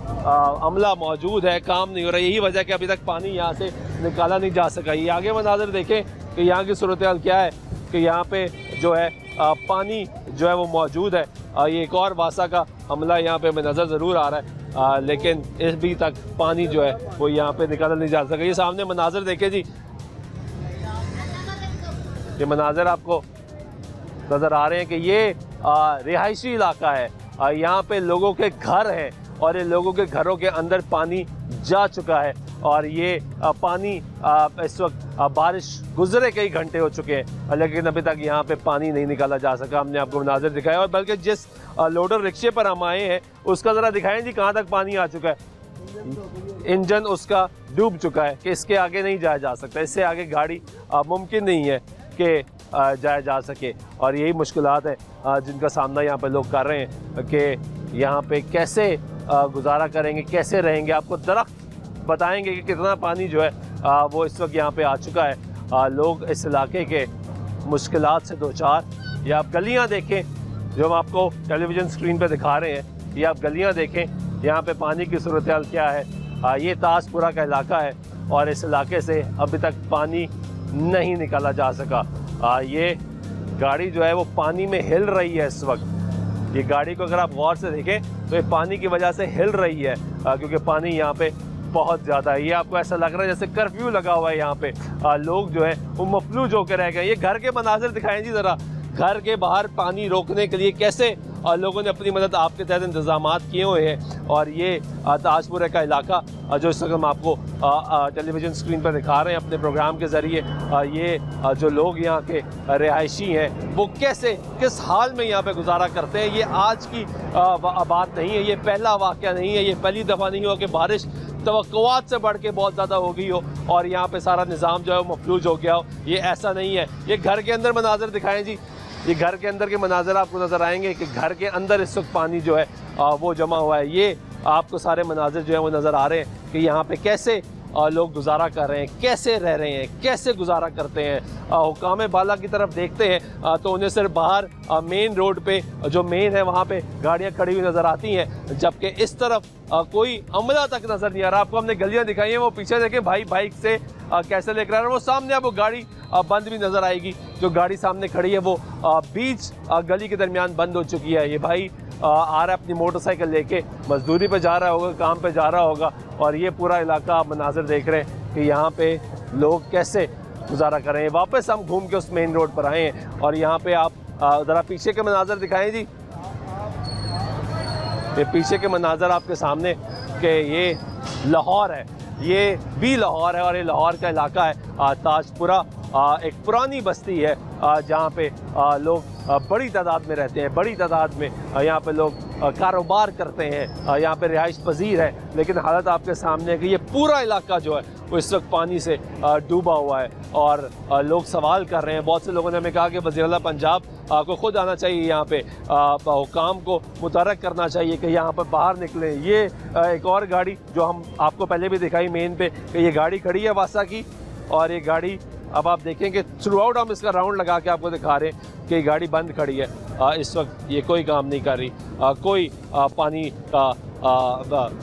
अमला मौजूद है, काम नहीं हो रहा। यही वजह कि अभी तक पानी यहाँ से निकाला नहीं जा सका। ये आगे मनाज़िर देखें कि यहाँ की सूरत हाल क्या है, कि यहाँ पे जो है पानी जो है वो मौजूद है। ये एक और वासा का हमला यहाँ पे नज़र ज़रूर आ रहा है, लेकिन अभी तक पानी जो है वो यहाँ पे निकाला नहीं जा सका। ये सामने मनाज़र देखे जी, ये मनाज़र आपको नज़र आ रहे हैं कि ये रिहायशी इलाका है, यहाँ पे लोगों के घर हैं और ये लोगों के घरों के अंदर पानी जा चुका है। और ये पानी इस वक्त बारिश गुजरे कई घंटे हो चुके हैं, लेकिन अभी तक यहाँ पे पानी नहीं निकाला जा सका। हमने आपको मनाज़िर दिखाया, और बल्कि जिस लोडर रिक्शे पर हम आए हैं उसका ज़रा दिखाएं जी कहाँ तक पानी आ चुका है। इंजन उसका डूब चुका है कि इसके आगे नहीं जाया जा सकता, इससे आगे गाड़ी मुमकिन नहीं है कि जाया जा सके। और यही मुश्किलात है जिनका सामना यहाँ पे लोग कर रहे हैं कि यहाँ पे कैसे गुजारा करेंगे, कैसे रहेंगे। आपको दरख्त बताएंगे कि कितना पानी जो है वो इस वक्त यहाँ पे आ चुका है। लोग इस इलाके के मुश्किलात से दो चार। ये आप गलियाँ देखें जो हम आपको टेलीविज़न स्क्रीन पे दिखा रहे हैं, ये आप गलियाँ देखें, यहाँ पे पानी की सूरत हाल क्या है। ये ताजपुरा का इलाका है और इस इलाके से अभी तक पानी नहीं निकाला जा सका। ये गाड़ी जो है वो पानी में हिल रही है इस वक्त। ये गाड़ी को अगर आप गौर से देखें तो ये पानी की वजह से हिल रही है क्योंकि पानी यहाँ पे बहुत ज़्यादा है। ये आपको ऐसा लग रहा है जैसे कर्फ्यू लगा हुआ है यहाँ पे। लोग जो है वो मफलूज होकर रह गए। ये घर के मनाज़िर दिखाएं जी ज़रा, घर के बाहर पानी रोकने के लिए कैसे लोगों ने अपनी मदद आपके तहत इंतजामात किए हुए हैं। और ये ताजपुरा का इलाका जो इस वक्त हम आपको टेलीविज़न स्क्रीन पर दिखा रहे हैं अपने प्रोग्राम के ज़रिए, ये जो लोग यहाँ के रिहायशी हैं वो कैसे किस हाल में यहाँ पे गुजारा करते हैं। ये आज की बात नहीं है, ये पहला वाक़या नहीं है, ये पहली दफ़ा नहीं हुआ कि बारिश तवक्कुआत से बढ़ के बहुत ज़्यादा हो गई हो और यहाँ पे सारा निज़ाम जो है वो मफलूज हो गया हो। ये ऐसा नहीं है। ये घर के अंदर मनाज़र दिखाएं जी, ये घर के अंदर के मनाज़र आपको नज़र आएंगे कि घर के अंदर इस वक्त पानी जो है वो जमा हुआ है। ये आपको सारे मनाज़र जो है वो नज़र आ रहे हैं कि यहाँ पे कैसे लोग गुजारा कर रहे हैं, कैसे रह रहे हैं, कैसे गुजारा करते हैं। हुकाम बाला की तरफ देखते हैं तो उन्हें सिर्फ बाहर मेन रोड पे जो मेन है वहाँ पे गाड़ियाँ खड़ी हुई नज़र आती हैं, जबकि इस तरफ कोई अमला तक नज़र नहीं आ रहा। आपको हमने गलियाँ दिखाई हैं, वो पीछे देखें भाई बाइक से कैसे लेकर आ रहे हैं। वो सामने आपको गाड़ी बंद भी नज़र आएगी, जो गाड़ी सामने खड़ी है वो बीच गली के दरमियान बंद हो चुकी है। ये भाई आ रहा है अपनी मोटरसाइकिल लेके, मजदूरी पे जा रहा होगा, काम पे जा रहा होगा। और ये पूरा इलाका आप मनाज़र देख रहे हैं कि यहाँ पे लोग कैसे गुजारा कर रहे हैं। वापस हम घूम के उस मेन रोड पर आए हैं और यहाँ पे आप ज़रा पीछे के मनाज़र दिखाएं जी। ये पीछे के मनाज़र आपके सामने कि ये लाहौर है, ये भी लाहौर है और ये लाहौर का इलाका है ताजपुरा। एक पुरानी बस्ती है जहाँ पे लोग बड़ी तादाद में रहते हैं, बड़ी तादाद में यहाँ पे लोग कारोबार करते हैं, यहाँ पे रिहाइश पजीर है। लेकिन हालत आपके सामने है कि ये पूरा इलाका जो है वो इस वक्त पानी से डूबा हुआ है और लोग सवाल कर रहे हैं। बहुत से लोगों ने हमें कहा कि वज़ीर आला पंजाब को ख़ुद आना चाहिए, यहाँ पे हुकाम को मुतहर्रिक करना चाहिए कि यहाँ पर बाहर निकलें। ये एक और गाड़ी जो हम आपको पहले भी दिखाई मेन पे कि ये गाड़ी खड़ी है वासा की, और ये गाड़ी अब आप देखें कि थ्रू आउट हम इसका राउंड लगा के आपको दिखा रहे हैं कि गाड़ी बंद खड़ी है। इस वक्त ये कोई काम नहीं कर रही, कोई पानी का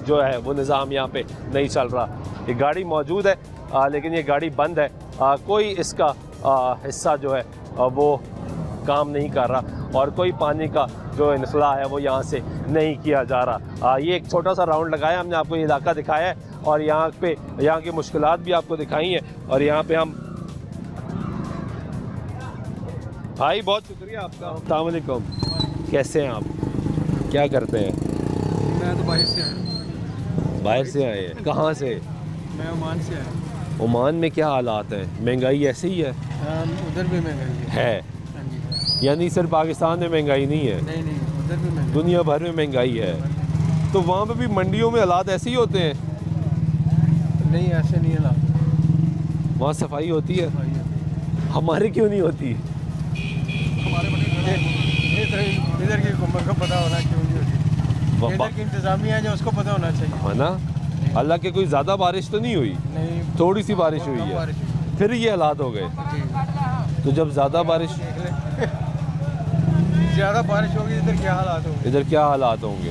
जो है वो निज़ाम यहाँ पे नहीं चल रहा। ये गाड़ी मौजूद है लेकिन ये गाड़ी बंद है, कोई इसका हिस्सा जो है वो काम नहीं कर रहा और कोई पानी का जो इनखला है वो यहाँ से नहीं किया जा रहा। ये एक छोटा सा राउंड लगाया हमने, आपको ये इलाका दिखाया है और यहाँ की मुश्किलात भी आपको दिखाई हैं। और यहाँ पे हम भाई बहुत शुक्रिया आपका। अस्सलाम वालेकुम, कैसे हैं आप, क्या करते हैं? मैं तो बाहर से आया। बाहर से आए हैं? कहाँ से? मैं ओमान से आया। ओमान में क्या हालात हैं? महंगाई ऐसे ही है? उधर भी महंगाई है। यानी सिर्फ पाकिस्तान में महंगाई नहीं है? नहीं, उधर भी महंगाई, दुनिया भर में महंगाई है। तो वहाँ पे भी मंडियों में हालात ऐसे ही होते हैं? नहीं, ऐसे नहीं हालात। वहाँ सफाई होती है? हमारे क्यों नहीं होती? इधर की हुकूमत को पता होना क्यों नहीं होती, इधर की इंतजामिया है जो उसको पता होना चाहिए, है ना। अल्लाह के कोई ज़्यादा बारिश तो नहीं हुई? नहीं, थोड़ी सी बारिश हुई है, फिर ये हालात हो गए। तो जब ज़्यादा बारिश ज़्यादा बारिश होगी इधर क्या हालात होंगे? इधर क्या हालात होंगे?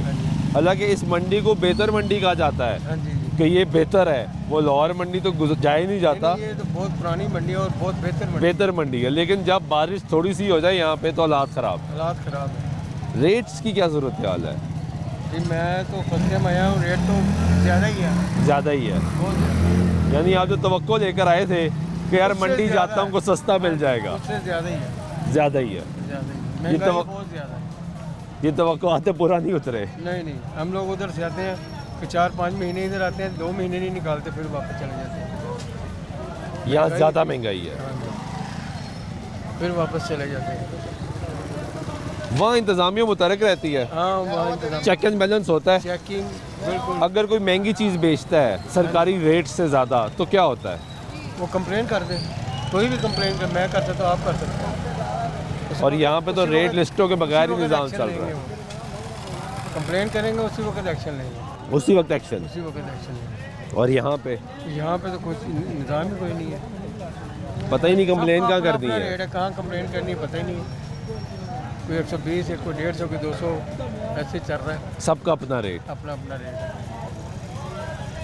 हालांकि इस मंडी को बेहतर मंडी कहा जाता है कि ये बेहतर है, वो लाहौर मंडी तो जा ही नहीं जाता। ये तो बहुत पुरानी मंडी है और बहुत बेहतर मंडी है, लेकिन जब बारिश थोड़ी सी हो जाए यहाँ पे तो हालात ख़राब है। रेट्स की क्या ज़रूरत हाल है? जी मैं तो फर्स्ट टाइम आया हूँ, रेट तो ज़्यादा ही है। ज़्यादा ही है, यानी आप जो तवक्को लेकर आए थे कि यार मंडी जाता हूँ को सस्ता मिल जाएगा, उससे ज़्यादा ही है। ज़्यादा ही है, ये तवक्को आते पूरा नहीं उतरे। नहीं, हम लोग उधर से आते हैं कि 4-5 महीने इधर आते हैं, 2 महीने नहीं निकालते, फिर वापस चले जाते हैं। यहाँ ज़्यादा महंगाई है, फिर वापस चले जाते हैं। वहाँ इंतज़ामिया मुतहर्रिक रहती है, वहाँ चेक एंड बैलेंस होता है। चेकिंग बिल्कुल। अगर कोई महंगी चीज़ बेचता है सरकारी रेट से ज़्यादा तो क्या होता है? वो कंप्लेन कर दे, कोई भी कंप्लेन कर, मैं कर सकता हूँ, आप कर सकते हैं। और यहाँ पे तो रेट लिस्टों के बगैर ही निज़ाम चल रहा है। कंप्लेन करेंगे उसी वक्त एक्शन लेंगे, उसी वक्त एक्शन लेंगे। और यहाँ पे तो कुछ निज़ाम ही कोई नहीं है, पता ही नहीं कंप्लेन कहाँ कर दी है, कहाँ कंप्लेन करनी है पता ही नहीं है। कोई 120, कोई 150, कोई 200 ऐसे चल रहा है, सबका अपना रेट, अपना रेट।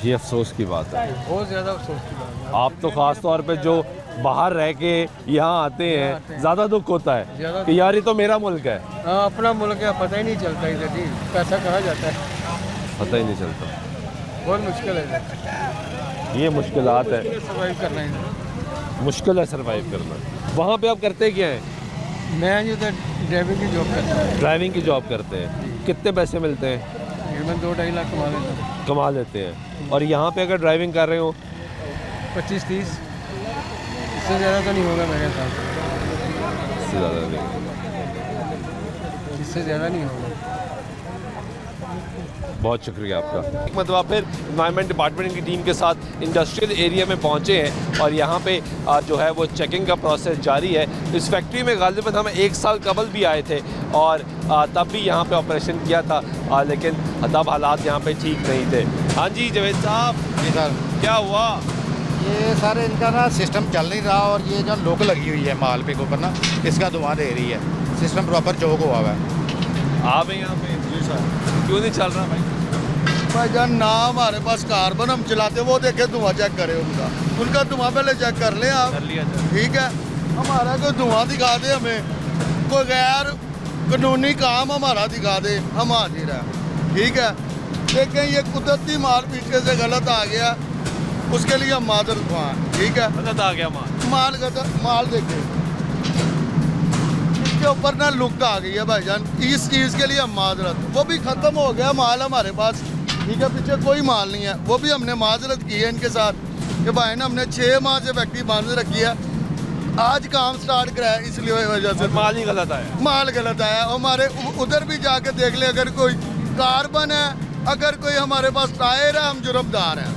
ये अफसोस की बात है, बहुत ज़्यादा अफसोस की बात है। आप तो ख़ास तौर पे जो बाहर रह के यहाँ आते हैं ज़्यादा दुख होता है कि यार ये तो मेरा मुल्क है। हाँ, अपना मुल्क है, पता ही नहीं चलता इधर जी, पैसा कहाँ जाता है पता ही नहीं चलता, बहुत मुश्किल है। ये मुश्किलात है, सर्वाइव करना है, मुश्किल है सर्वाइव करना। वहाँ पे आप करते क्या हैं? मैं जो उधर ड्राइविंग की जॉब करता हूँ। ड्राइविंग की जॉब करते हैं, कितने पैसे मिलते हैं? तकरीबन 2-2.5 लाख कमा लेता हूँ। कमा लेते हैं। और यहाँ पे अगर ड्राइविंग कर रहे हो 25-30, इससे ज़्यादा तो नहीं होगा मेरे साथ, इससे ज़्यादा नहीं। इससे ज़्यादा नहीं होगा। बहुत शुक्रिया आपका। मतलब फिर इन्वायरमेंट डिपार्टमेंट की टीम के साथ इंडस्ट्रियल एरिया में पहुंचे हैं और यहाँ पे जो है वो चेकिंग का प्रोसेस जारी है। इस फैक्ट्री में गालिबन हम 1 साल कबल भी आए थे और तब भी यहाँ पे ऑपरेशन किया था, लेकिन तब हालात यहाँ पे ठीक नहीं थे। हाँ जी जावेद साहब। जी सर, क्या हुआ? ये सर इनका ना सिस्टम चल नहीं रहा और ये जो लोक लगी हुई है माल पे के ऊपर ना, इसका धुआं दे रही है। सिस्टम प्रॉपर चौक हुआ हुआ है। आप हैं यहाँ पे? जी सर। क्यों नहीं चल रहा भाई? भाईजान ना हमारे पास कार्बन हम चलाते, वो देखे धुआं चेक करें उनका धुआं पहले चेक कर लें आप। कर लिया जाए। ठीक है, हमारा कोई धुआं दिखा दे हमें, कोई गैर कानूनी काम हमारा दिखा दे, हम हाजिर हैं। ठीक है, देखें ये कुदरती माल पीछे से गलत आ गया, उसके लिए हम माजरत हुआ। ठीक है, गलत आ गया माल देखें, इसके ऊपर ना लुक आ गई है भाईजान, इस चीज़ के लिए हम माजरत, वो भी ख़त्म हो गया माल हमारे पास। ठीक है, पीछे कोई माल नहीं है, वो भी हमने माजरत की है इनके साथ कि भाई ना हमने 6 माह से फैक्ट्री बंद रखी है, आज काम स्टार्ट कराया, इसलिए वजह से माल ही गलत आया। माल गलत आया। हमारे उधर भी जाके देख ले, अगर कोई कार्बन है, अगर कोई हमारे पास टायर है, हम जुर्मदार हैं।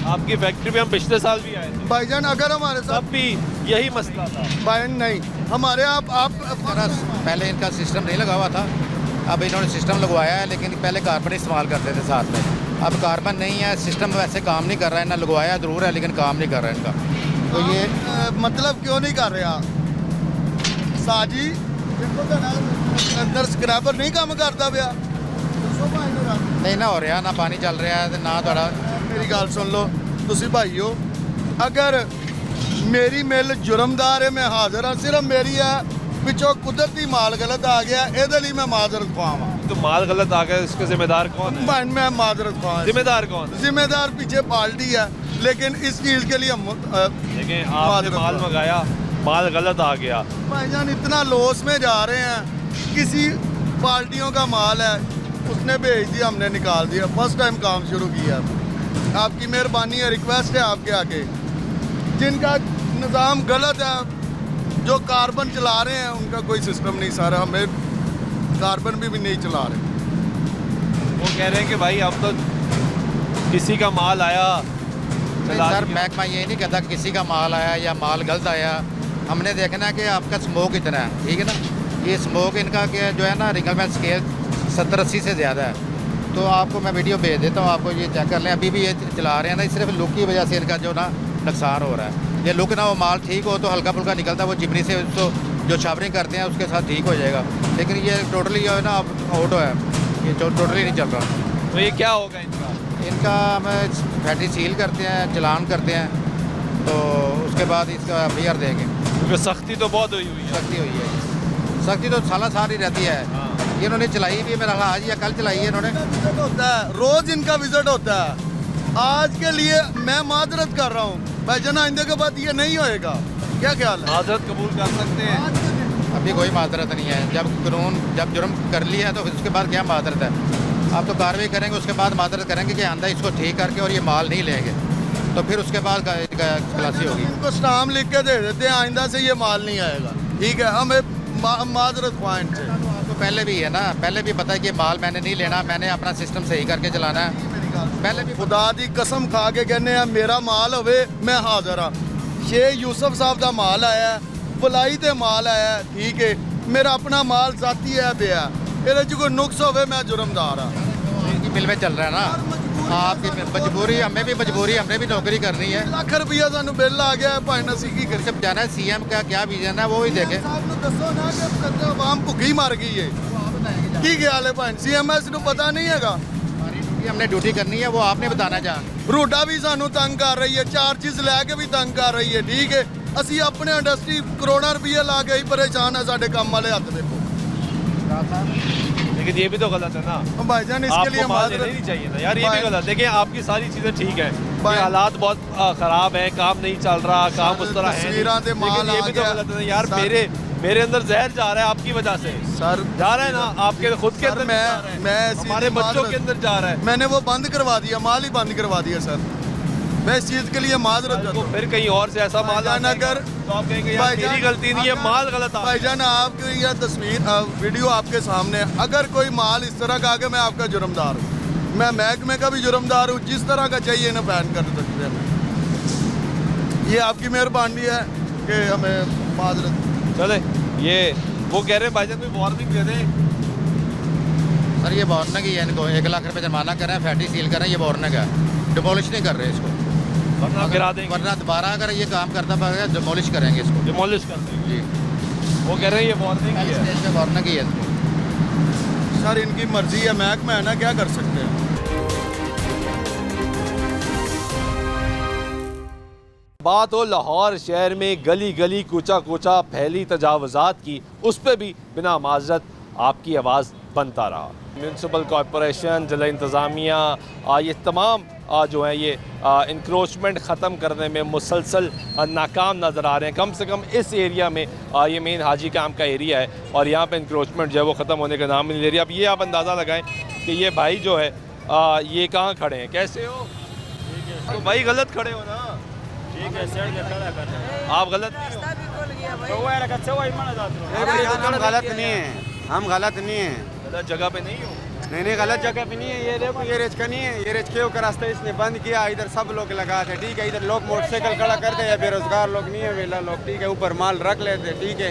आपकी फैक्ट्री में हम पिछले साल भी आए थे भाईजान, अगर हमारे साथ भी यही मसला था। भाई नहीं, हमारे आप पहले इनका सिस्टम नहीं लगा हुआ था, अब इन्होंने सिस्टम लगवाया है, लेकिन पहले कार्बन इस्तेमाल करते थे साथ में। अब कार्बन नहीं है, सिस्टम वैसे काम नहीं कर रहा है, ना लगवाया जरूर है लेकिन काम नहीं कर रहा है इनका। तो ये मतलब क्यों नहीं कर रहे आप साजी? अंदर स्क्रैपर नहीं काम करता पिया, नहीं ना हो रहा, ना पानी चल रहा है ना थोड़ा। मेरी गल सुन लो तुसी भाईओ, अगर मेरी मिल जुर्मदार है, मैं हाजिर हाँ, सिर्फ मेरी है, पिछों कुदरती माल गलत आ गया, ये लिए मैं माजरत खुआवा। तो माल गलत आ गया, इसका जिम्मेदार कौन है? मैं माजरत खुआ। जिम्मेदार कौन है? जिम्मेदार पीछे पार्टी है, लेकिन इस चीज़ के लिए लेकिन आपने माल मंगाया, माल गलत आ गया। भाईजान इतना लॉस में जा रहे हैं, किसी पार्टियों का माल है, उसने भेज दिया, हमने निकाल दिया, फर्स्ट टाइम काम शुरू किया। आपकी मेहरबानी है, रिक्वेस्ट है आपके आगे, जिनका निज़ाम गलत है, जो कार्बन चला रहे हैं, उनका कोई सिस्टम नहीं सारा, हमें कार्बन भी नहीं चला रहे। वो कह रहे हैं कि भाई अब तो किसी का माल आया। सर महकमा ये नहीं कहता कि किसी का माल आया या माल गलत आया, हमने देखना है कि आपका स्मोक इतना है। ठीक है ना, ये स्मोक इनका क्या जो है ना, रिकलमेंट स्केल 70-80 से ज़्यादा है। तो आपको मैं वीडियो भेज देता हूँ, आपको ये चेक कर लें। अभी भी ये चला रहे हैं ना, सिर्फ लुक की वजह से इनका जो ना नुकसान हो रहा है। ये लुक ना, वो माल ठीक हो तो हल्का फुल्का निकलता है, वो चिमनी से उसको जो छावरिंग करते हैं उसके साथ ठीक हो जाएगा, लेकिन ये टोटली जो है ना ऑटो है, ये टोटली नहीं चल रहा। तो ये क्या होगा इनका हम फैक्ट्री सील करते हैं, चलान करते हैं, तो उसके बाद इसका FIR देंगे, क्योंकि सख्ती तो बहुत हुई है। सख्ती हुई है, सख्ती तो साल ही रहती है। ये इन्होंने चलाई भी, मेरा ख्याल आज या कल चलाई है इन्होंने। होता है रोज़ इनका विजिट होता है। आज के लिए मैं माजरत कर रहा हूँ भाईजान, आइंदे के बाद ये नहीं होएगा। क्या ख्याल है? माजरत कबूल कर सकते हैं? अभी कोई माजरत नहीं है, जब कानून जब जुर्म कर लिया है तो उसके बाद क्या माजरत है? आप तो कार्रवाई करेंगे, उसके बाद माजरत करेंगे कि आंदा इसको ठीक करके और ये माल नहीं लेंगे, तो फिर उसके बाद खलासी होगी। इनको स्टाम्प लिख के दे देते हैं, आइंदा से ये माल नहीं आएगा। ठीक है, हमें माजरत ख्वाइन से तो पहले भी है ना, पहले भी पता है कि माल मैंने नहीं लेना, मैंने अपना सिस्टम सही करके चलाना है। पहले भी खुदा दी कसम खा के कहने हैं, मेरा माल होवे मैं हाजिर हाँ। शेख यूसुफ साहब का माल आया, बुलाई ते माल आया, ठीक है, मेरा अपना माल जाती है बेया, ये कोई नुक्स होवे मैं जुर्मदार हाँ। मिल में चल रहा है ना, आपकी मजबूरी, हमें भी मजबूरी, हमने भी नौकरी करनी है। लाख रुपया सानू बिल आ गया, भाई नसी की कर सब जाना है। CM का क्या विजन है वो ही देखे। दसो ना कि आवाम भुखी मर गई है, की ख्याल है भाई? CMS नू पता नहीं हैगा, हमने ड्यूटी करनी है, वो आपने बताना चाह। रोडा भी सानू तंग कर रही है, चार्जिस लैके भी तंग कर रही है। ठीक है, असी अपने इंडस्ट्री करोड़ों रुपये ला के ही परेशान है, साढ़े काम वाले हथ देखो। लेकिन ये भी तो गलत है ना भाईजान, इसके लिए माजरत नहीं चाहिए था यार, ये भी गलत। देखिए आपकी सारी चीजें ठीक है, हालात बहुत खराब है, काम नहीं चल रहा, काम उस तरह है, लेकिन ये भी तो गलत है यार। मेरे अंदर जहर जा रहा है आपकी वजह से। सर जा रहा है ना, आपके खुद के अंदर जा रहा है। मैं हमारे बच्चों के अंदर जा रहा है। मैंने वो बंद करवा दिया, माल ही बंद करवा दिया सर। मैं इस चीज़ के लिए माजरत चाहता हूँ। फिर कहीं और से ऐसा माल आना अगर तो आप कहेंगे यार मेरी गलती नहीं है, माल गलत आ गया। भाईजान आपकी यह तस्वीर वीडियो आपके सामने, अगर कोई माल इस तरह का आगे मैं आपका जुर्मदार हूँ, मैं महकमे का भी जुर्मदार हूँ। जिस तरह का चाहिए ना बैन कर सकते हैं। ये आपकी मेहरबानी है कि हमें माजरत। चले ये वो कह रहे हैं भाईजान कोई वार्निंग दे दें। सर ये वार्निंग ही है, इनको 1 लाख रुपए जुर्माना कर रहे हैं, फैक्ट्री सील कर रहे हैं, ये वार्निंग है। डिमोलिश नहीं कर रहे इसको, वरना गिरा देंगे, वरना दोबारा अगर ये काम करता पाएगा डिमोलिश करेंगे इसको। डिमोलिश कर देंगे जी, वो कह रहे हैं ये वार्निंग ही है। स्टेज पे वार्निंग ही है इसको। सर इनकी मर्जी है, महकमा है ना, क्या कर सकते हैं। बात हो लाहौर शहर में गली गली कूचा कूचा फैली तजावुजात की, उस पर भी बिना माजरत आपकी आवाज़ बनता रहा। म्यूनसिपल कॉरपोरेशन, जिला इंतज़ामिया, ये तमाम जो है ये इंक्रोचमेंट ख़त्म करने में मुसलसल नाकाम नज़र आ रहे हैं। कम से कम इस एरिया में ये मेन हाजी कैंप का एरिया है और यहाँ पे इंक्रोचमेंट जो है वो ख़त्म होने का नाम नहीं ले रही। अब ये आप अंदाज़ा लगाएं कि ये भाई जो है ये कहाँ खड़े हैं, कैसे हो तो भाई गलत खड़े हो ना, ठीक है सर खड़ा कर रहे हैं आप, गलत नहीं हो। हम गलत नहीं है, हम गलत नहीं है, गलत जगह पे नहीं हो। नहीं गलत जगह पे नहीं है। ये देखो ये रेच का नहीं है, ये रेच के रास्ता इसने बंद किया, इधर सब लोग लगा थे, ठीक है। इधर लोग मोटरसाइकिल खड़ा करते हैं, बेरोजगार लोग नहीं है, वेला लोग, ठीक है। ऊपर माल रख लेते, ठीक है।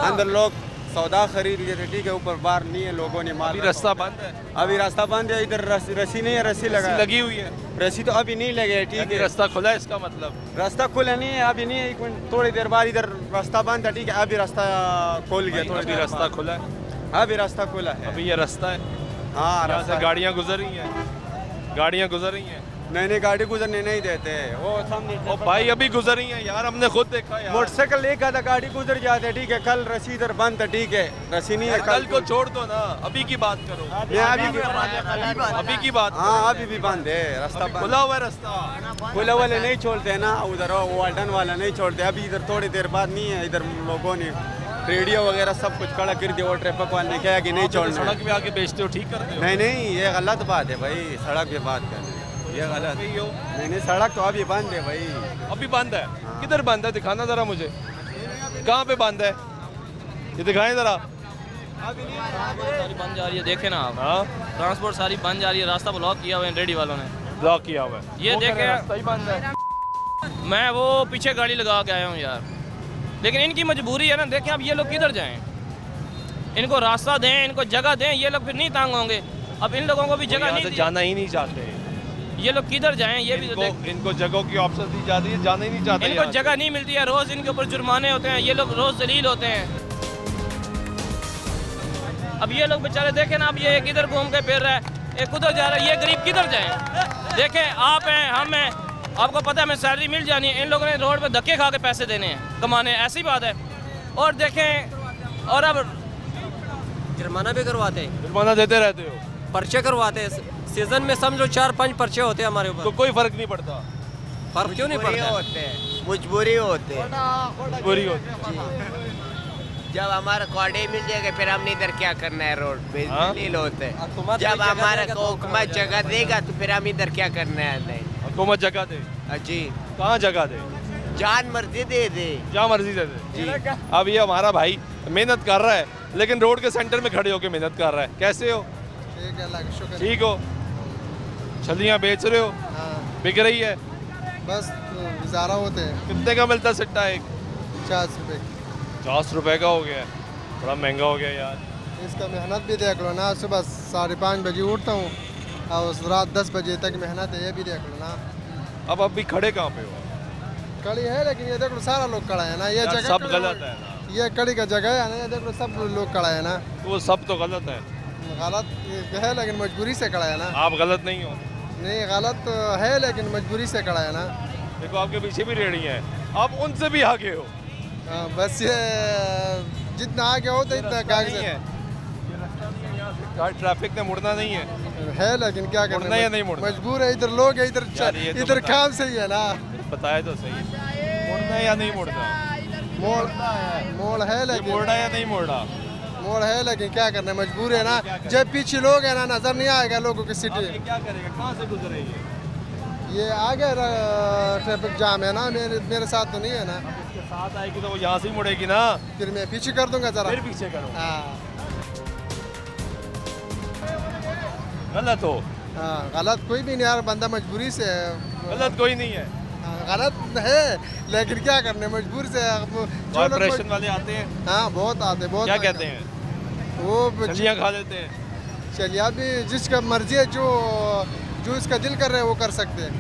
अंदर लोग सौदा खरीद लेते, ठीक है। ऊपर बाहर नहीं है, लोगों ने माल। रास्ता बंद है, अभी रास्ता बंद है। इधर रस्सी नहीं है, रस्सी लगी हुई है। रस्सी तो अभी नहीं लगे, ठीक है। रास्ता खुला है, इसका मतलब रास्ता खुला नहीं है, अभी नहीं है। 1 मिनट थोड़ी देर बाद इधर रास्ता बंद था, ठीक है। अभी रास्ता खोल गया, थोड़ी देर रास्ता खुला है, अभी रास्ता खुला है। अभी ये रास्ता है, हाँ रास्ता गाड़ियाँ गुजर रही हैं, गाड़ियाँ गुजर रही हैं। नहीं गाड़ी गुजरने नहीं देते, वो सामने। ओ भाई अभी गुजर रही हैं यार, हमने खुद देखा यार। मोटरसाइकिल लेकर था, गाड़ी गुजर जाते, ठीक है। कल रस्सी इधर बंद था, ठीक है। रस्सी नहीं है, कल को छोड़ दो ना, अभी की बात करो। अभी की बात, हाँ अभी भी बंद है रास्ता, खुला हुआ है रास्ता। खुला वाले नहीं छोड़ते है ना, उधर वाल्टन वाला नहीं छोड़ते। अभी इधर थोड़ी देर बाद नहीं है, इधर लोगों ने रेडियो वगैरह सब कुछ खड़ा कर दिया। वो ट्रैफिक वाले ने कहा कि नहीं छोड़ना। सड़क पे आके बेचते हो, ठीक करते हो। नहीं ये गलत बात है भाई, सड़क पे बात कर ये गलत नहीं सड़क तो अभी बंद है भाई, अभी बंद है। किधर बंद है, दिखाना जरा मुझे, कहाँ पे बंद है, ये दिखाएं जरा। सारी बंद जा रही है, देखे ना आप। हाँ ट्रांसपोर्ट सारी बंद जा रही है, रास्ता ब्लॉक किया हुआ है रेडी वालों ने, ब्लॉक किया हुआ है। ये देखे रास्ता ही बंद है। मैं वो पीछे गाड़ी लगा के आया हूँ यार, लेकिन इनकी मजबूरी है ना। देखें अब ये लोग किधर जाएं, इनको रास्ता दें, इनको जगह दें, ये लोग फिर नहीं तंग होंगे। अब इन लोगों को भी जगह नहीं, जाना ही नहीं चाहते ये लोग किधर जाएं, ये भी तो इनको जगहों की ऑप्शन दी जाती है, जाना ही नहीं चाहते। इनको जगह नहीं मिलती है, रोज इनके ऊपर जुर्माने होते हैं, ये लोग रोज जलील होते हैं। अब ये लोग बेचारे देखें ना, अब ये किधर घूम के फिर रहा है, एक उधर जा रहा है, ये गरीब किधर जाए। देखें आप हैं, हम हैं, आपको पता है हमें सैलरी मिल जानी है, इन लोगों ने रोड पे धक्के खा के पैसे देने हैं, कमाने, ऐसी बात है। और देखें, और अब जुर्माना भी करवाते हैं, जुर्माना देते रहते हो, पर्चे करवाते हैं। सीजन में समझो 4-5 पर्चे होते हैं हमारे ऊपर, तो कोई फर्क नहीं पड़ता। फर्क क्यों नहीं पड़ता? मजबूरी होते हैं, मजबूरी होती है। जब हमारा कॉर्डे मिल जाएगा फिर हमने इधर क्या करना है, रोड पे नील होते हैं। जब हमारा हुकूमत जगह देगा तो फिर हम इधर क्या करना है। नहीं हुकूमत जगह दे जी, कहाँ जगह दे, जान मर्जी दे दे, क्या मर्जी दे दे जी। अब ये हमारा भाई मेहनत कर रहा है, लेकिन रोड के सेंटर में खड़े होकर मेहनत कर रहा है। कैसे हो, ठीक हो, छलियाँ बेच रहे हो, बिक रही है, बस गुजारा होते हैं। कितने का मिलता सिट्टा एक? 50 रुपए। 50 रुपए का हो गया, थोड़ा महंगा हो गया यार। इसका मेहनत भी देख लो ना, सुबह 5:30 बजे उठता हूँ और रात 10 बजे तक मेहनत है, ये भी देख लो ना। अब अभी खड़े कहाँ पे हो? कड़ी है, लेकिन ये देख लो सारा लोग खड़ा है ना, ये जगह सब गलत है ना, ये कड़ी का जगह है ना, ये देख लो सब लोग खड़ा है ना। वो सब तो गलत है, गलत है लेकिन मजबूरी से खड़ा है ना। आप गलत नहीं हो। नहीं गलत है लेकिन मजबूरी से खड़ा है ना। देखो आपके पीछे भी रेड़ी हैं, आप उनसे भी आगे हो। बस ये जितना आगे हो तो इतना कागज है, ट्रैफिक ने मुड़ना नहीं है लेकिन क्या करना, मुड़ना या नहीं मुड़ना, मजबूर है। इधर लोग है, इधर काम से ही है ना। बताया तो सही, मुड़ना या नहीं मुड़ना। मोड़ है लेकिन मोड़ा या नहीं मोड़ा? मोड़ है लेकिन क्या करना, मजबूर है ना। जब पीछे लोग है ना, नजर नहीं आएगा लोगों की सिटी। क्या करेगा, कहाँ से गुजरेगी? ये आगे ट्रैफिक जाम है ना, मेरे साथ तो नहीं है ना। इसके साथ आएगी तो वो यहाँ से ही मुड़ेगी ना। फिर मैं पीछे कर दूंगा जरा। फिर पीछे करो। हाँ गलत हो? हाँ गलत कोई भी नहीं यार, बंदा मजबूरी से है। गलत कोई नहीं है। गलत है लेकिन क्या करने, मजबूर से। कॉर्पोरेशन वाले आते हैं? हाँ बहुत आते, बहुत। क्या कहते हैं? वो चलिया खा लेते हैं। चलिया भी जिसका मर्जी है, जो इसका दिल कर रहे हैं वो कर सकते हैं।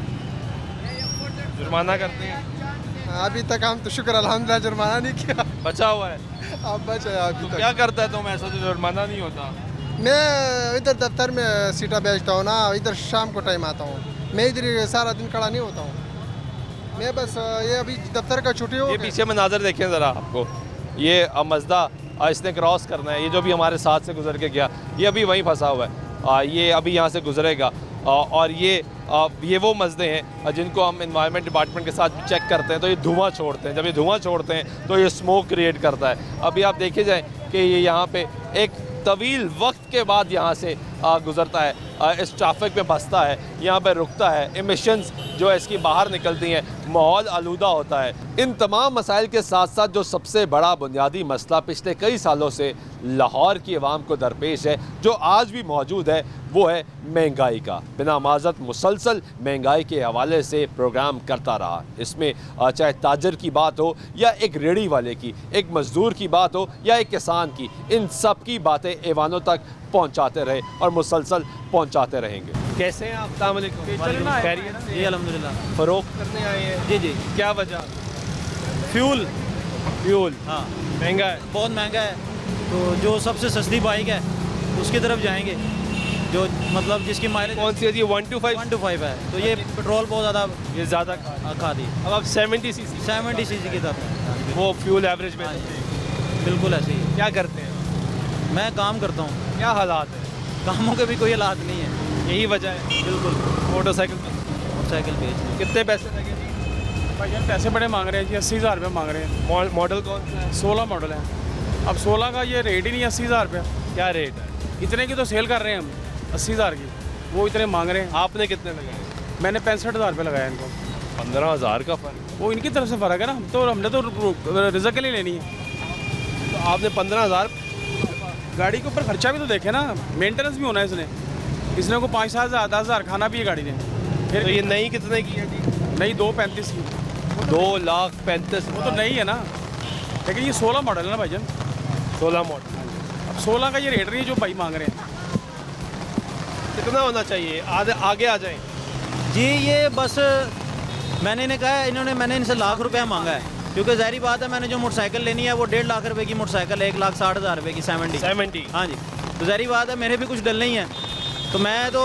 जुर्माना करते हैं? अभी तक हम तो शुक्र अल्हम्दुलिल्लाह जुर्माना नहीं किया, बचा हुआ है। अब बचा है अभी तक। क्या करता है तुम ऐसा जो जुर्माना नहीं होता? मैं इधर दफ्तर में सीटा बेचता हूँ ना, इधर शाम को टाइम आता हूँ। मैं इधर सारा दिन खड़ा नहीं होता हूँ। मैं बस ये अभी दफ्तर का छुट्टी हो। ये पीछे मंाजर देखें ज़रा आपको, ये मज़दा इसने क्रॉस करना है। ये जो भी हमारे साथ से गुजर के गया, ये अभी वहीं फंसा हुआ है। ये अभी यहाँ से गुजरेगा और ये वो मज़दे हैं जिनको हम इन्वायरमेंट डिपार्टमेंट के साथ चेक करते हैं तो ये धुआं छोड़ते हैं। जब ये धुआं छोड़ते हैं तो ये स्मोक क्रिएट करता है। अभी आप देखे जाएँ कि ये यहाँ पे एक तवील वक्त के बाद यहाँ से गुज़रता है, इस ट्रैफिक में फंसता है, यहाँ पे रुकता है। एमिशंस जो है इसकी बाहर निकलती हैं, माहौल आलूदा होता है। इन तमाम मसाइल के साथ साथ जो सबसे बड़ा बुनियादी मसला पिछले कई सालों से लाहौर की आवाम को दरपेश है, जो आज भी मौजूद है, वो है महंगाई का। बिना माजरत मुसलसल महंगाई के हवाले से प्रोग्राम करता रहा। इसमें चाहे ताजर की बात हो या एक रेड़ी वाले की, एक मज़दूर की बात हो या एक किसान की, इन सब की बातें ऐवानों तक पहुंचाते रहे और मुसलसल पहुंचाते रहेंगे। कैसे हैं आप? अस्सलाम वालेकुम। खैरियत से? जी अल्हम्दुलिल्लाह। फ़रोख्त करने आए हैं? जी जी। क्या वजह? फ्यूल हाँ महंगा है, बहुत महंगा है। तो जो सबसे सस्ती बाइक है उसकी तरफ जाएंगे, जो मतलब जिसकी माइलेज कौन सी है जी? 125 है। तो ये पेट्रोल बहुत ज़्यादा ये ज़्यादा खा दी। अब आप 70 सीसी की तरफ वो फ्यूल एवरेज में बिल्कुल ऐसे ही। क्या करते हैं? मैं काम करता हूँ। क्या हालात है? कामों के भी कोई हालात नहीं है, यही वजह है। बिल्कुल। मोटरसाइकिल बेच। कितने पैसे लगे? भाई यार पैसे बड़े मांग रहे हैं जी, 80,000 रुपये मांग रहे हैं। मॉडल कौन सा है? 16 मॉडल है। अब 16 का ये रेट ही नहीं है, 80,000 रुपये। क्या रेट है? इतने की तो सेल कर रहे हैं हम, 80,000 की, वो इतने मांग रहे हैं। आपने कितने लगाए? मैंने 65,000 रुपये लगाया इनको। 15,000 का फ़र्क? वो इनकी तरफ से फ़र्क है ना, हमने तो रिजल्ट के लिए लेनी है। तो आपने 15,000 गाड़ी के ऊपर खर्चा भी तो देखे ना, मेंटेनेंस भी होना है इसने को 5,000 10,000 खाना भी है गाड़ी ने। फिर तो ये नई कितने की है जी? नई 235 की। 2,35,000 वो तो नई है ना, लेकिन ये 16 मॉडल है ना भाईजान। 16 मॉडल। अब 16 का ये रेट नहीं है जो भाई मांग रहे हैं। कितना होना चाहिए? आगे आ जाएं। जी ये बस मैंने इन्हें कहा, मैंने इनसे लाख रुपया मांगा है, क्योंकि ज़ाहिर बात है मैंने जो मोटरसाइकिल लेनी है वो 1.5 लाख रुपए की मोटरसाइकिल है, 1,60,000 रुपये की 70। हाँ जी, तो ज़ाहिर बात है मेरे भी कुछ डल नहीं है। तो मैं जो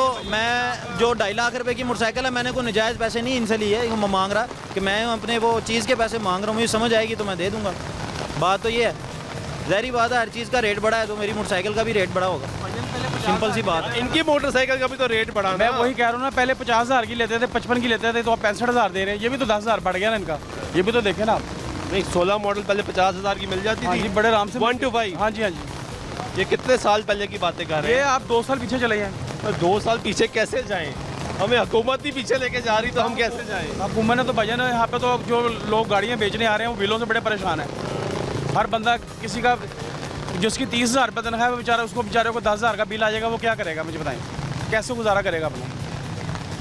2.5 लाख रुपए की मोटरसाइकिल है, मैंने कोई नजायज़ पैसे नहीं इनसे लिए। मैं मांग रहा कि मैं अपने वो चीज़ के पैसे मांग रहा हूँ, मुझे समझ आएगी तो मैं दे दूँगा। बात तो ये है, ज़ाहिर बात है हर चीज़ का रेट बढ़ा है तो मेरी मोटरसाइकिल का भी रेट बढ़ा होगा, सिंपल सी बात है। इनकी मोटरसाइकिल का भी तो रेट बढ़ा। मैं वही कह रहा हूँ ना, पहले 50,000 की लेते थे, 55 की लेते थे, तो आप 65,000 दे रहे हैं। ये भी तो 10,000 बढ़ गया ना इनका, ये भी तो देखे ना आप। नहीं 16 मॉडल पहले 50,000 की मिल जाती थी। बड़े आराम से 125। हाँ जी हाँ जी। ये कितने साल पहले की बातें कर रहे हैं? ये आप 2 साल पीछे चले जाएँ। तो 2 साल पीछे कैसे जाएं? हमें हुकूमत ही पीछे लेके जा रही, तो हम कैसे जाएं? हुकूमत ने तो भजन है यहाँ पे, तो जो लोग गाड़ियाँ बेचने आ रहे हैं वो बिलों से बड़े परेशान है। हर बंदा किसी का जिसकी 30,000 रुपये तनख्वाह है, वो बेचारा उसको बेचारे को 10,000 का बिल आ जाएगा, वो क्या करेगा मुझे बताएं? कैसे गुजारा करेगा अपना?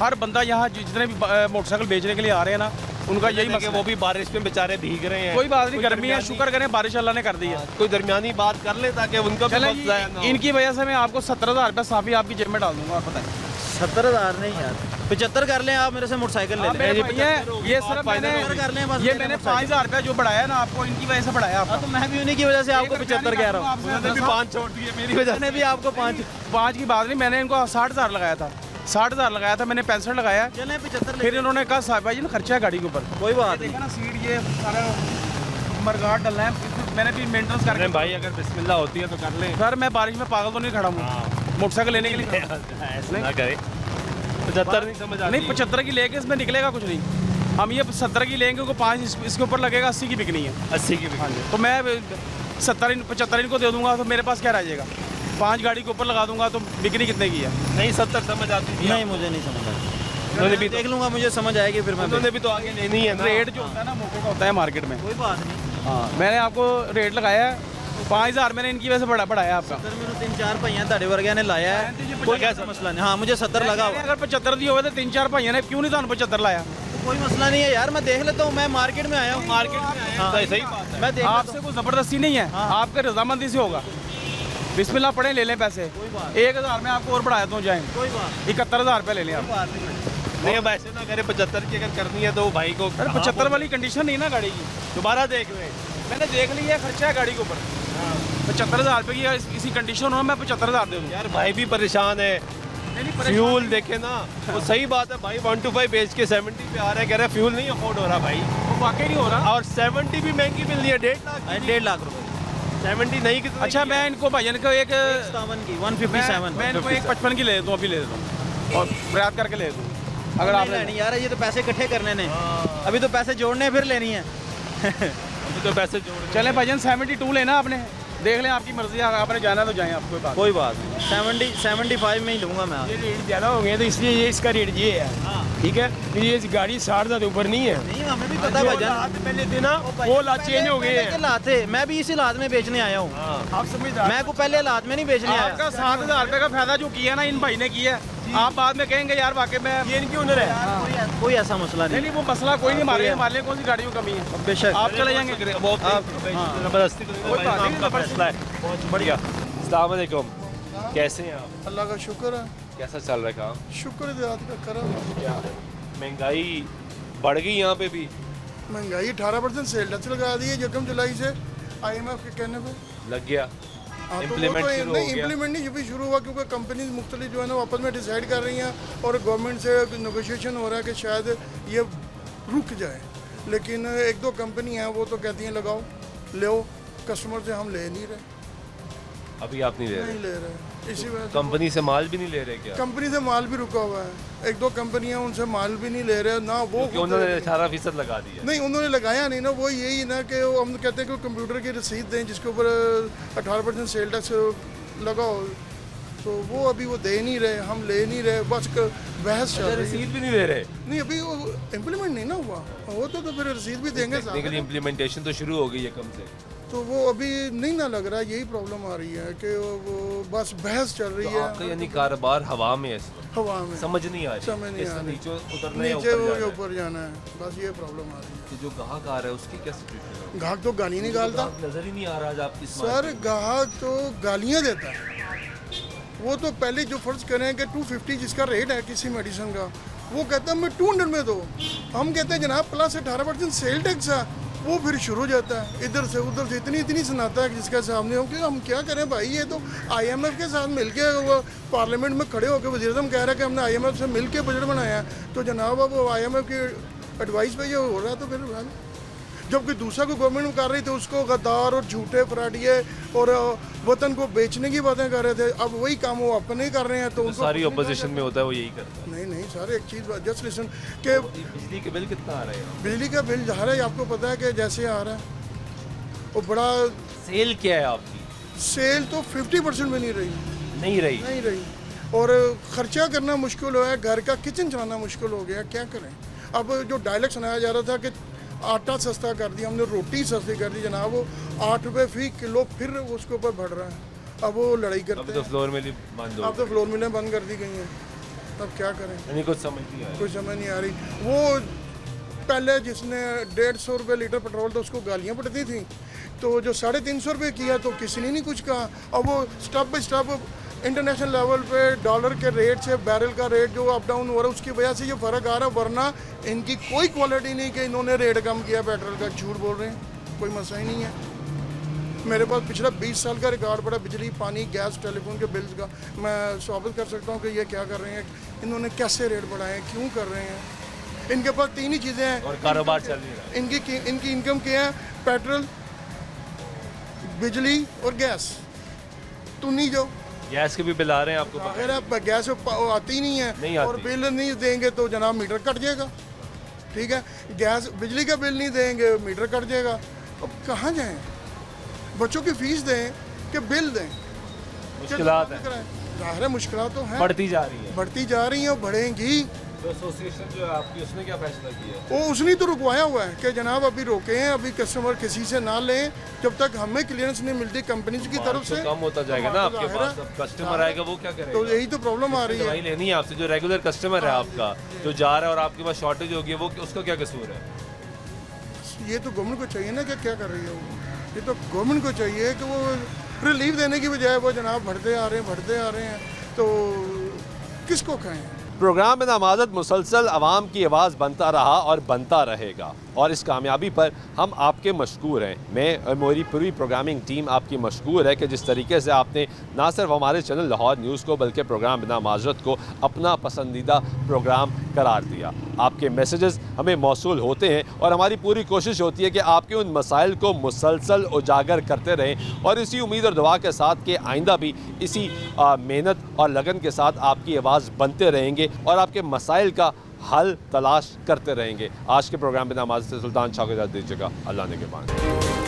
हर बंदा यहाँ जितने भी मोटरसाइकिल बेचने के लिए आ रहे हैं ना, उनका यही मसला है। वो भी बारिश में बेचारे भीग रहे हैं। कोई बात नहीं, गर्मी है, शुक्र करें बारिश अल्लाह ने कर दी है। कोई दरमियानी बात कर ले ताकि उनका भी वक्त जाया ना हो। इनकी वजह से मैं आपको 17,000 रुपये साफी आपकी जेब में डाल दूंगा। आप बताएं। 70,000 नहीं यार, 75 कर लें आप मेरे से मोटरसाइकिल ले लें। ये सिर्फ मैंने 5,000 रुपया जो बढ़ाया ना आपको, इनकी वजह से बढ़ाया आपको। तो मैं भी उन्हीं की वजह से आपको 75 कह रहा हूँ। 5 छोड़ दिए मेरी वजह से। भी आपको 5 की बात नहीं, मैंने इनको 60,000 लगाया था, 60,000 लगाया था, मैंने 65 लगाया। चलें 75। फिर इन्होंने कहा साहब भाई ना खर्चा है गाड़ी के ऊपर। कोई बात नहीं ना, सीट ये सारा मरगाट डलना है, मैंने भी मेंटेनेंस करके। भाई अगर बिस्मिल्लाह होती है तो कर लें। सर मैं बारिश में पागल तो नहीं खड़ा हूँ मोटरसाइकिल लेने के लिए। ऐसा ना करे। 75 नहीं समझ आ नहीं 75 की लेके इसमें निकलेगा कुछ नहीं। हम ये 70 की लेंगे, उनको 5 इसके ऊपर लगेगा, 80 की बिकनी है। 80 की बिकनी। तो मैं 75 इनको दे दूंगा, तो मेरे पास क्या रह जाएगा? 5 गाड़ी के ऊपर लगा दूंगा तो बिक्री कितने की है? नहीं 70 समझ आती थी? नहीं, मुझे नहीं समझ आती। उन्होंने भी देख लूंगा, मुझे समझ आएगी फिर मैं। उन्होंने भी तो आगे लेनी है ना। रेट जो होता है ना मौके का होता है मार्केट में। कोई बात नहीं। हाँ, मैंने आपको रेट लगाया है 5000, मैंने इनकी वजह से बढ़ाया आपका। सर मैंने 3-4 भाइयों ਤੁਹਾਡੇ ਵਰਗਿਆਂ ने लाया है, कोई ऐसा मसला नहीं। हाँ, मुझे 70 लगा हुआ। अगर 75 दी होवे तो 3-4 भाइयों ने क्यों नहीं ਤੁਹਾਨੂੰ 75 लाया? कोई मसला नहीं है यार, मैं देख लेता हूँ, मैं मार्केट में आया हूँ। मार्केट में आया हाँ, सही बात है। मैं देख आपसे कोई ज़बरदस्ती नहीं है, आपके रजामंदी से होगा। बिस्मिल्लाह पढ़े, ले लें पैसे। 1000 में आपको और बढ़ा देता हूँ, जाएँ। कोई बात 71,000 रुपये ले लें आप। नहीं अब ऐसे ना करें, 75 की अगर करनी है तो भाई को। अरे 75 वाली कंडीशन नहीं ना गाड़ी की, दोबारा देख लें। मैंने देख ली है, खर्चा है गाड़ी के ऊपर। 75,000 रुपये की इसी कंडीशन हो, मैं 75,000 दे दूँ। यार भाई भी परेशान है, फ्यूल देखे ना। वो सही बात है भाई, 125 बेच के 70 पे आ रहा है, कह रहे फ्यूल नहीं अफोर्ड हो रहा भाई। वो वाकई नहीं हो रहा। और 70 भी महंगी मिल रही है, 1.5 लाख रुपए। 70 नहीं कितनी? अच्छा मैं इनको भाईजान को एक 157 मैं इनको एक 55 की ले देता हूँ, अभी ले देता हूँ और प्रयास करके ले दूँ। अगर आप लेनी यार, ये तो पैसे इकट्ठे करने ने, अभी तो पैसे जोड़ने फिर लेनी है। अभी तो पैसे जोड़। चले भाईजान 72 लेना आपने, देख लें आपकी मर्जी, आपने जाना तो जाएं, आपको बात। कोई बात नहीं, 75 में ही लूँगा मैं। ये रेट ज़्यादा हो गए तो इसलिए ये इसका रेट ये है, ठीक है। तो ये गाड़ी 60,000 ऊपर नहीं है। नहीं, हमें भी पता है भाईजान, पहले देना वो लात चेंज हो गए हैं। लात थे, मैं भी इसी लात में बेचने आया हूँ। आप समझदार। मैं को पहले लात में नहीं बेचने आया। आपका 7,000 रुपये का फायदा जो किया ना इन भाई ने किया, आप बाद में कहेंगे यार वाकई में ये इनकी हुनर है। कोई ऐसा मसला नहीं। नहीं वो मसला कोई नहीं, हमारे कौन सी गाड़ियों की कमी है? बेशक आप चले जाएंगे। जबरदस्ती का फैसला है। बहुत बढ़िया। अस्सलाम वालेकुम, कैसे हैं आप? अल्लाह का शुक्र है। कैसा चल रहा है काम? शुक्र देहात का करम। क्या महंगाई बढ़ गई यहाँ पे भी? महंगाई 18% सेल टैक्स लगा दी है यकम जुलाई से IMF के कहने पे। लग गया इम्प्लीमेंट इम्प्लीमेंट नहीं, ये भी शुरू हुआ क्योंकि कंपनीज मुख्तलिफ जो है ना आपस में डिसाइड कर रही हैं और गवर्नमेंट से नेगोशिएशन हो रहा है कि शायद ये रुक जाए। लेकिन 1-2 कंपनी हैं वो तो कहती हैं लगाओ ले, कस्टमर से हम ले नहीं रहे। अभी आप नहीं ले रहे? नहीं ले रहे, इसी वजह से। कंपनी से माल भी नहीं ले रहे क्या? कंपनी से माल भी रुका हुआ है, 1-2 कंपनियां उनसे माल भी नहीं ले रहे ना वो। उन्होंने 18% लगा दिया। नहीं उन्होंने लगाया नहीं ना, वो यही ना कि हम कहते हैं कि कंप्यूटर की रसीद दें जिसके ऊपर 18% सेल टैक्स लगाओ, तो वो अभी वो दे नहीं रहे, हम ले नहीं रहे, बस बहस चल रही है। रसीद भी नहीं दे रहे? नहीं अभी वो इम्प्लीमेंट नहीं ना हुआ, वो तो फिर रसीद भी देंगे। टेक्निकली इम्प्लीमेंटेशन तो शुरू हो गई है कम से, तो वो अभी नहीं ना लग रहा है, यही प्रॉब्लम आ रही है कि वो बस बहस चल रही है। आपका यानी कारोबार हवा में है, हवा में समझ नहीं आ रही, समझ नहीं आ रही। नीचे उतरना है, नीचे वो ऊपर जाना है, बस ये प्रॉब्लम आ रही है। तो जो ग्राहक आ रहा है उसकी क्या सिचुएशन है? ग्राहक तो गाली निकालता, नजर ही नहीं आ रहा आज आपकी सर। ग्राहक तो गालियाँ देता है। वो तो पहले जो फर्ज करें कि 250 जिसका रेट है किसी मेडिसिन का, वो कहता है मैं 200 में दो। हम कहते हैं जनाब प्लस 18% सेल टैक्स है, वो फिर शुरू हो जाता है इधर से उधर से, इतनी सुनाता है जिसके सामने हो कि हम क्या करें भाई। ये तो IMF के साथ मिलके वो पार्लियामेंट में खड़े होकर वज़ीर आज़म कह रहा है कि हमने IMF से मिलके बजट बनाया है, तो जनाब अब IMF की एडवाइस पे ये हो रहा है। तो फिर जबकि दूसरा को गवर्नमेंट कर रही थी उसको गद्दार और झूठे फराटिए और वतन को बेचने की बातें कर रहे थे, अब वही काम वो अपने कर रहे हैं। तो सारी अपोजिशन में होता है वो यही करता है। नहीं सर, एक चीज़ जस्ट लिसन के बिजली के बिल कितना आ रहा है? बिजली का बिल जा रहा है, आपको पता है कि जैसे आ रहा है वो बड़ा। सेल क्या है आपकी? सेल तो 50% में नहीं रही और ख़र्चा करना मुश्किल हो है, घर का किचन चलाना मुश्किल हो गया, क्या करें। अब जो डायलॉग सुनाया जा रहा था कि आटा सस्ता कर दिया हमने, रोटी सस्ती कर दी, जनाब वो 8 रुपये फी किलो फिर उसके ऊपर बढ़ रहा है। अब वो लड़ाई करते हैं। अब तो फ्लोर मिलें बंद हो, अब तो फ्लोर मिलें बंद कर दी गई हैं, अब क्या करें। नहीं कुछ समझ नहीं आ रही, कुछ समझ नहीं आ रही। वो पहले जिसने 150 रुपये लीटर पेट्रोल था उसको गालियाँ पड़ती थी, तो जो 350 रुपये किया तो किसी ने नहीं कुछ कहा। अब वो step by step international level पे डॉलर के रेट से बैरल का रेट जो अप डाउन हो रहा है उसकी वजह से ये फ़र्क आ रहा है, वरना इनकी कोई क्वालिटी नहीं कि इन्होंने रेट कम किया पेट्रोल का। झूठ बोल रहे हैं, कोई मसला ही नहीं है। मेरे पास पिछला 20 साल का रिकॉर्ड पड़ा बिजली, पानी, गैस, टेलीफोन के बिल्स का। मैं साबित कर सकता हूँ कि ये क्या कर रहे हैं, इन्होंने कैसे रेट बढ़ाए हैं, क्यों कर रहे हैं। इनके पास 3 ही चीज़ें हैं और कारोबार चल रहा है। इनकी इनकम क्या है? पेट्रोल, बिजली और गैस। तो नहीं जाओ, गैस के भी बिल आ रहे हैं आपको? अगर आप गैस आती नहीं है और बिल नहीं देंगे तो जनाब मीटर कट जाएगा। ठीक है, गैस बिजली का बिल नहीं देंगे, मीटर कट जाएगा। अब कहाँ जाएं? बच्चों की फीस दें कि बिल दें? मुश्किलात है, ज़ाहिर है मुश्किलात तो हैं, बढ़ती जा रही है, बढ़ती जा रही हैं और बढ़ेंगी। तो एसोसिएशन जो है आपकी, उसने क्या फैसला किया? वो उसने तो रुकवाया हुआ है कि जनाब अभी रोके हैं, अभी कस्टमर किसी से ना लें जब तक हमें क्लियरेंस नहीं मिलती कंपनी की तरफ से। कम होता जाएगा ना आपके पास, अब कस्टमर आएगा वो क्या करेगा? तो यही तो प्रॉब्लम आ रही है। दवाई लेनी है आपसे, जो रेगुलर कस्टमर है आपका, जो जा रहा है और आपके पास शॉर्टेज होगी, वो उसका क्या कसूर है? ये तो गवर्नमेंट को चाहिए ना कि क्या कर रही है वो। ये तो गवर्नमेंट को चाहिए कि वो रिलीफ देने की बजाय वो जनाब बढ़ते आ रहे हैं, तो किसको कहें? प्रोग्राम में नामाजद मुसलसल आवाम की आवाज़ बनता रहा और बनता रहेगा, और इस कामयाबी पर हम आपके मशकूर हैं। मैं और मेरी पूरी प्रोग्रामिंग टीम आपकी मशकूर है कि जिस तरीके से आपने ना सिर्फ हमारे चैनल लाहौर न्यूज़ को बल्कि प्रोग्राम बिना माजरत को अपना पसंदीदा प्रोग्राम करार दिया। आपके मैसेजेस हमें मौसूल होते हैं और हमारी पूरी कोशिश होती है कि आपके उन मसाइल को मुसलसल उजागर करते रहें, और इसी उम्मीद और दुआ के साथ कि आइंदा भी इसी मेहनत और लगन के साथ आपकी आवाज़ बनते रहेंगे और आपके मसाइल का हल तलाश करते रहेंगे। आज के प्रोग्राम बिना माज़रत से सुल्तान शाह को इजाज़त दीजिएगा। अल्लाह ने के बाद।